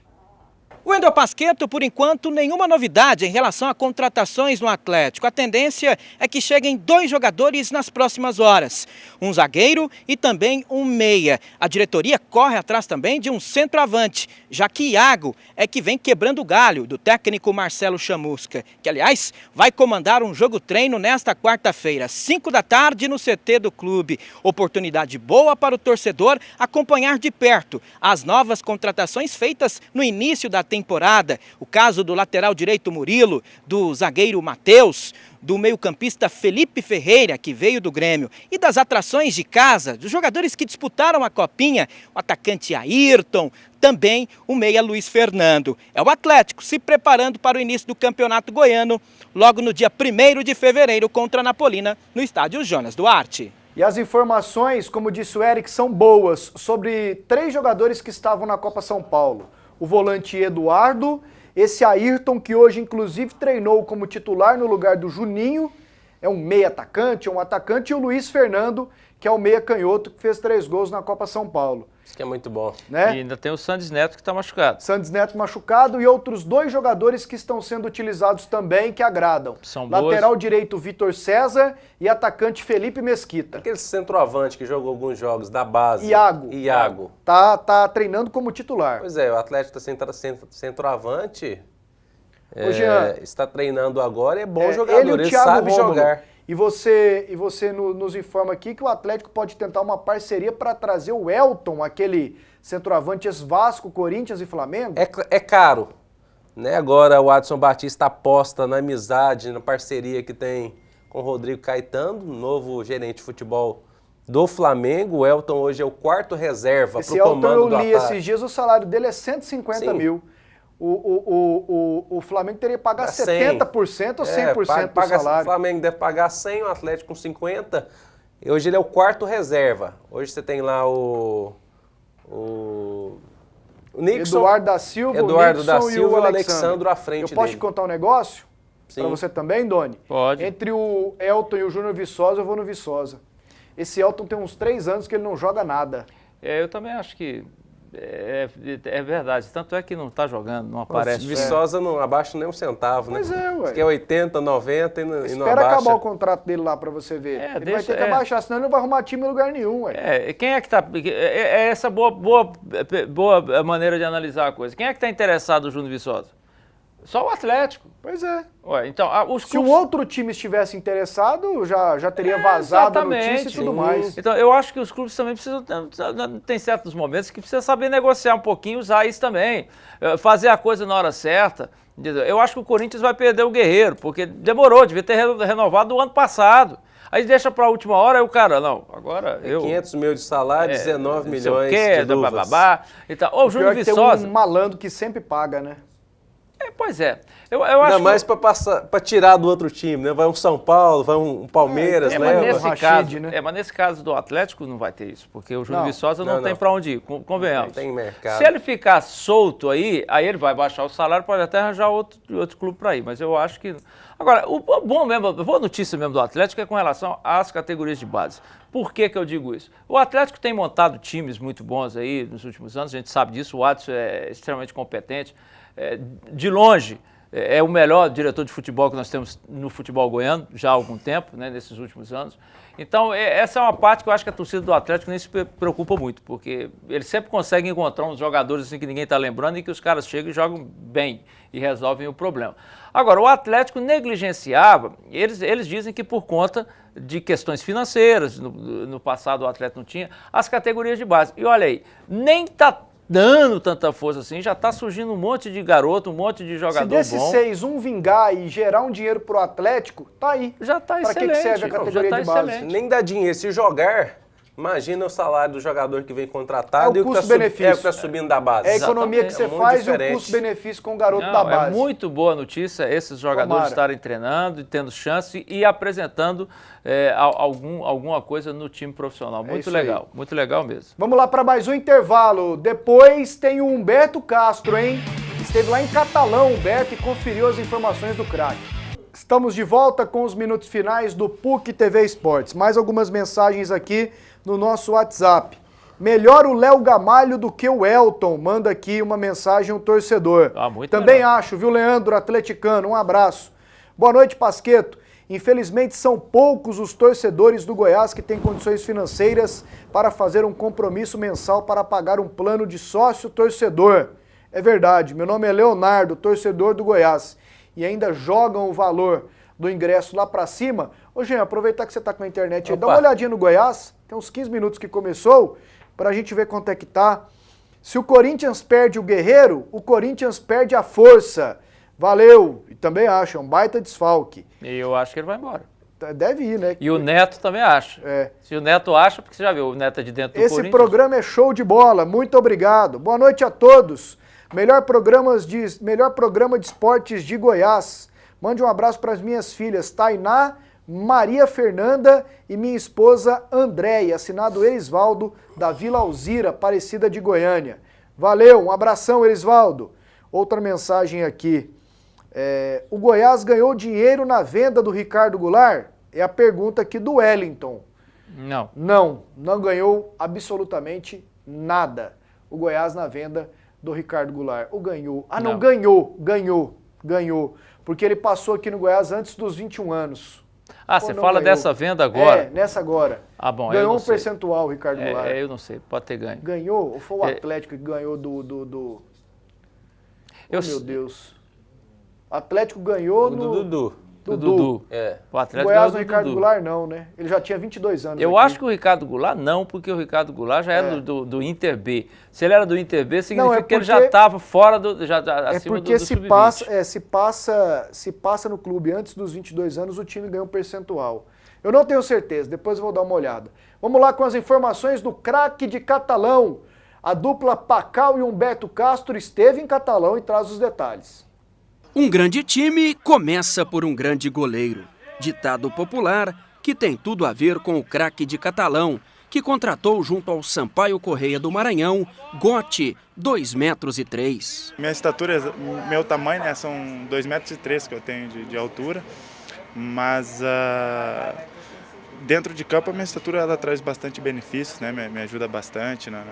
Speaker 12: Wendel Pasquetto, por enquanto, nenhuma novidade em relação a contratações no Atlético. A tendência é que cheguem 2 jogadores nas próximas horas. Um zagueiro e também um meia. A diretoria corre atrás também de um centroavante, já que Iago é que vem quebrando o galho do técnico Marcelo Chamusca, que, aliás, vai comandar um jogo-treino nesta quarta-feira, 5 da tarde, no CT do clube. Oportunidade boa para o torcedor acompanhar de perto as novas contratações feitas no início da temporada. O caso do lateral direito Murilo, do zagueiro Matheus, do meio-campista Felipe Ferreira, que veio do Grêmio, e das atrações de casa, dos jogadores que disputaram a Copinha, o atacante Ayrton, também o meia Luiz Fernando. É o Atlético se preparando para o início do Campeonato Goiano, logo no dia 1º de fevereiro contra a Napolina, no estádio Jonas Duarte.
Speaker 1: E as informações, como disse o Eric, são boas sobre 3 jogadores que estavam na Copa São Paulo. O volante Eduardo, esse Ayrton, que hoje inclusive treinou como titular no lugar do Juninho, é um meia atacante, um atacante, e o Luiz Fernando, que é o meia canhoto, que fez 3 gols na Copa São Paulo.
Speaker 3: Isso que é muito bom.
Speaker 1: Né?
Speaker 2: E ainda tem o Sandes Neto, que está machucado.
Speaker 1: Sandes Neto machucado e outros 2 jogadores que estão sendo utilizados também, que agradam.
Speaker 2: São
Speaker 1: lateral
Speaker 2: boas.
Speaker 1: direito Vitor César e atacante Felipe Mesquita.
Speaker 3: Aquele centroavante que jogou alguns jogos da base.
Speaker 1: Iago. Tá treinando como titular.
Speaker 3: Pois é, o Atlético está centroavante.
Speaker 1: Jean,
Speaker 3: está treinando agora, é bom jogador, ele sabe jogar.
Speaker 1: E você nos informa aqui que o Atlético pode tentar uma parceria para trazer o Elton, aquele centroavante ex-Vasco, Corinthians e Flamengo?
Speaker 3: É caro, né? Agora o Adson Batista aposta na amizade, na parceria que tem com o Rodrigo Caetano, novo gerente de futebol do Flamengo. O Elton hoje é o 4º reserva para o comando do ataque.
Speaker 1: Eu li esses dias, o salário dele é 150 mil. O Flamengo teria que pagar 70% ou 100% do salário.
Speaker 3: O Flamengo deve pagar 100, o Atlético com 50. E hoje ele é o 4º reserva. Hoje você tem lá o O Nixon,
Speaker 1: Eduardo da Silva,
Speaker 3: Eduardo
Speaker 1: o
Speaker 3: da
Speaker 1: Nixon
Speaker 3: Silva
Speaker 1: e o
Speaker 3: Alexandro à frente
Speaker 1: Eu posso
Speaker 3: dele.
Speaker 1: te contar um negócio?
Speaker 3: Sim.
Speaker 1: Pra você também, Doni?
Speaker 2: Pode.
Speaker 1: Entre o Elton e o Júnior Viçosa, eu vou no Viçosa. Esse Elton tem uns 3 anos que ele não joga nada.
Speaker 2: Eu também acho que é verdade. Tanto é que não está jogando, não aparece.
Speaker 3: Viçosa não abaixa nem um centavo,
Speaker 1: Pois
Speaker 3: né?
Speaker 1: é, ué.
Speaker 3: Diz que é 80, 90 e não
Speaker 1: Espera
Speaker 3: abaixa.
Speaker 1: acabar o contrato dele lá pra você ver. Ele vai ter que abaixar, senão ele não vai arrumar time em lugar nenhum, ué.
Speaker 2: Quem é que tá... É essa boa maneira de analisar a coisa. Quem é que está interessado no Júnior Viçosa? Só o Atlético.
Speaker 1: Pois é.
Speaker 2: Ué, então,
Speaker 1: Se um outro time estivesse interessado, já teria vazado a notícia e tudo mais.
Speaker 2: Então, eu acho que os clubes também precisam... Tem certos momentos que precisa saber negociar um pouquinho, usar isso também. Fazer a coisa na hora certa. Eu acho que o Corinthians vai perder o Guerreiro, porque demorou, devia ter renovado o ano passado. Aí deixa pra última hora, aí o cara, não, agora eu...
Speaker 3: 500 mil de salário, 19 milhões de luvas.
Speaker 2: Bababá. Então, o Júnior Viçosa...
Speaker 1: Tem um malandro que sempre paga, né?
Speaker 2: Pois é. Eu acho
Speaker 3: Ainda mais para tirar do outro time, né? Vai um São Paulo, vai um Palmeiras,
Speaker 2: mas nesse caso do Atlético não vai ter isso, porque o Júnior Viçosa não tem para onde ir, convenhamos.
Speaker 3: Não tem mercado.
Speaker 2: Se ele ficar solto aí ele vai baixar o salário, pode até arranjar outro clube para ir, mas eu acho que... Agora, a boa notícia mesmo do Atlético é com relação às categorias de base. Por que eu digo isso? O Atlético tem montado times muito bons aí nos últimos anos, a gente sabe disso, o Adson é extremamente competente. De longe, é o melhor diretor de futebol que nós temos no futebol goiano, já há algum tempo, né, nesses últimos anos. Então, essa é uma parte que eu acho que a torcida do Atlético nem se preocupa muito, porque eles sempre conseguem encontrar uns jogadores assim que ninguém está lembrando e que os caras chegam e jogam bem e resolvem o problema. Agora, o Atlético negligenciava, eles dizem que por conta de questões financeiras, no passado o Atlético não tinha, as categorias de base. E olha aí, nem está dando tanta força assim, já está surgindo um monte de garoto, um monte de jogador bom.
Speaker 1: Se desses 6, um vingar e gerar um dinheiro pro Atlético, tá aí.
Speaker 2: Já está excelente.
Speaker 1: Pra que serve a categoria de base?
Speaker 2: Excelente.
Speaker 3: Nem dá dinheiro. Se jogar, imagina o salário do jogador que vem contratado e o
Speaker 1: custo-benefício.
Speaker 3: que está subindo da base.
Speaker 1: É a economia que você faz e o custo-benefício com o garoto da base.
Speaker 2: É muito boa notícia esses jogadores estarem treinando e tendo chance e apresentando alguma coisa no time profissional. Muito legal mesmo.
Speaker 1: Vamos lá para mais um intervalo. Depois tem o Humberto Castro, hein? Esteve lá em Catalão, Humberto, e conferiu as informações do craque. Estamos de volta com os minutos finais do PUC TV Esportes. Mais algumas mensagens aqui no nosso WhatsApp. Melhor o Léo Gamalho do que o Elton. Manda aqui uma mensagem, um torcedor. Também melhor. Acho, viu, Leandro, atleticano? Um abraço. Boa noite, Pasqueto. Infelizmente, são poucos os torcedores do Goiás que têm condições financeiras para fazer um compromisso mensal para pagar um plano de sócio-torcedor. É verdade, meu nome é Leonardo, torcedor do Goiás. E ainda jogam o valor do ingresso lá para cima. Ô, Jean, aproveitar que você está com a internet aí, dá uma olhadinha no Goiás, tem uns 15 minutos que começou, para a gente ver quanto é que tá. Se o Corinthians perde o Guerreiro, o Corinthians perde a força. Valeu! E também acho, é um baita desfalque.
Speaker 2: E eu acho que ele vai embora.
Speaker 1: Deve ir, né?
Speaker 2: E o Neto também acha. Se o Neto acha, porque você já viu, o Neto é de dentro do Corinthians.
Speaker 1: Esse programa é show de bola, muito obrigado. Boa noite a todos. Melhor programa de esportes de Goiás. Mande um abraço para as minhas filhas, Tainá, Maria Fernanda e minha esposa Andréia, assinado Erisvaldo, da Vila Alzira, Aparecida de Goiânia. Valeu, um abração, Erisvaldo. Outra mensagem aqui. O Goiás ganhou dinheiro na venda do Ricardo Goulart? É a pergunta aqui do Wellington. Não ganhou absolutamente nada. O Goiás na venda do Ricardo Goulart. Ganhou. Porque ele passou aqui no Goiás antes dos 21 anos.
Speaker 2: Você fala dessa venda agora?
Speaker 1: Nessa agora.
Speaker 2: Bom,
Speaker 1: ganhou um percentual, o Ricardo Goulart.
Speaker 2: Eu não sei, pode ter ganho.
Speaker 1: Ganhou? Ou foi o Atlético que ganhou do... meu Deus. O Atlético ganhou
Speaker 3: do Dudu.
Speaker 2: O Atlético
Speaker 1: Goiás no Ricardo Goulart não, né? Ele já tinha 22 anos.
Speaker 2: Eu acho que o Ricardo Goulart não, porque o Ricardo Goulart já era do Inter B. Se ele era do Inter B, significa que ele já estava fora acima do
Speaker 1: sub-20. Se passa no clube antes dos 22 anos, o time ganha um percentual. Eu não tenho certeza, depois eu vou dar uma olhada. Vamos lá com as informações do craque de Catalão. A dupla Pacal e Humberto Castro esteve em Catalão e traz os detalhes.
Speaker 5: Um grande time começa por um grande goleiro. Ditado popular que tem tudo a ver com o craque de Catalão, que contratou junto ao Sampaio Correia do Maranhão, Gotti, 2,3 metros.
Speaker 13: Minha estatura, meu tamanho, né, são 2,3 metros que eu tenho de altura, mas dentro de campo a minha estatura ela traz bastante benefícios, né, me ajuda bastante na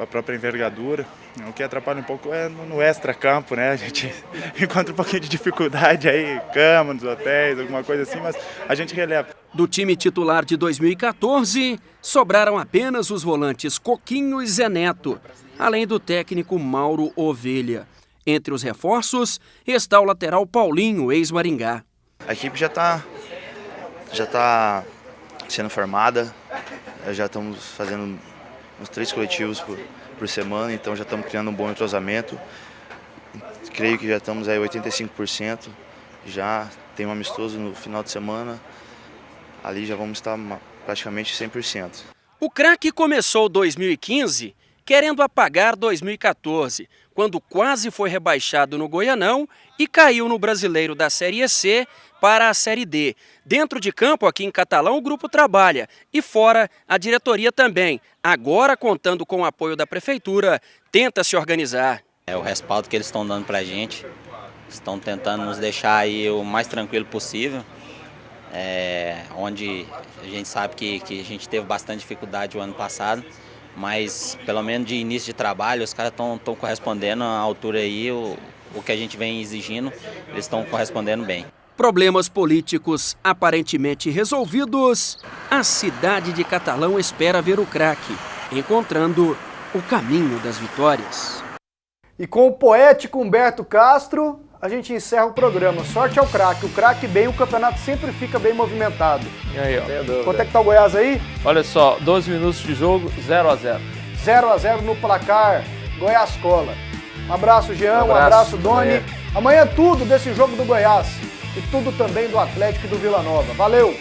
Speaker 13: própria envergadura. O que atrapalha um pouco é no extra-campo, né? A gente encontra um pouquinho de dificuldade aí, cama nos hotéis, alguma coisa assim, mas a gente releva.
Speaker 5: Do time titular de 2014, sobraram apenas os volantes Coquinho e Zé Neto, além do técnico Mauro Ovelha. Entre os reforços está o lateral Paulinho, ex-Maringá.
Speaker 14: A equipe já está sendo formada, já estamos fazendo uns 3 coletivos por semana, então já estamos criando um bom entrosamento. Creio que já estamos aí 85%, já tem um amistoso no final de semana, ali já vamos estar praticamente 100%.
Speaker 5: O craque começou 2015 querendo apagar 2014, quando quase foi rebaixado no Goianão e caiu no Brasileiro da Série C para a Série D. Dentro de campo, aqui em Catalão, o grupo trabalha. E fora, a diretoria também. Agora, contando com o apoio da prefeitura, tenta se organizar.
Speaker 15: É o respaldo que eles estão dando para a gente. Estão tentando nos deixar aí o mais tranquilo possível. Onde a gente sabe que a gente teve bastante dificuldade o ano passado. Mas, pelo menos de início de trabalho, os caras estão correspondendo à altura aí, o que a gente vem exigindo, eles estão correspondendo bem.
Speaker 5: Problemas políticos aparentemente resolvidos, a cidade de Catalão espera ver o craque, encontrando o caminho das vitórias.
Speaker 1: E com o poético Humberto Castro, a gente encerra o programa. Sorte ao craque. O craque bem, o campeonato sempre fica bem movimentado.
Speaker 2: E aí, ó.
Speaker 1: Quanto é que tá o Goiás aí?
Speaker 2: Olha só, 12 minutos de jogo, 0-0.
Speaker 1: 0-0 no placar, Goiás cola. Um abraço, Jean, um abraço, Doni. Amanhã tudo desse jogo do Goiás. E tudo também do Atlético e do Vila Nova. Valeu!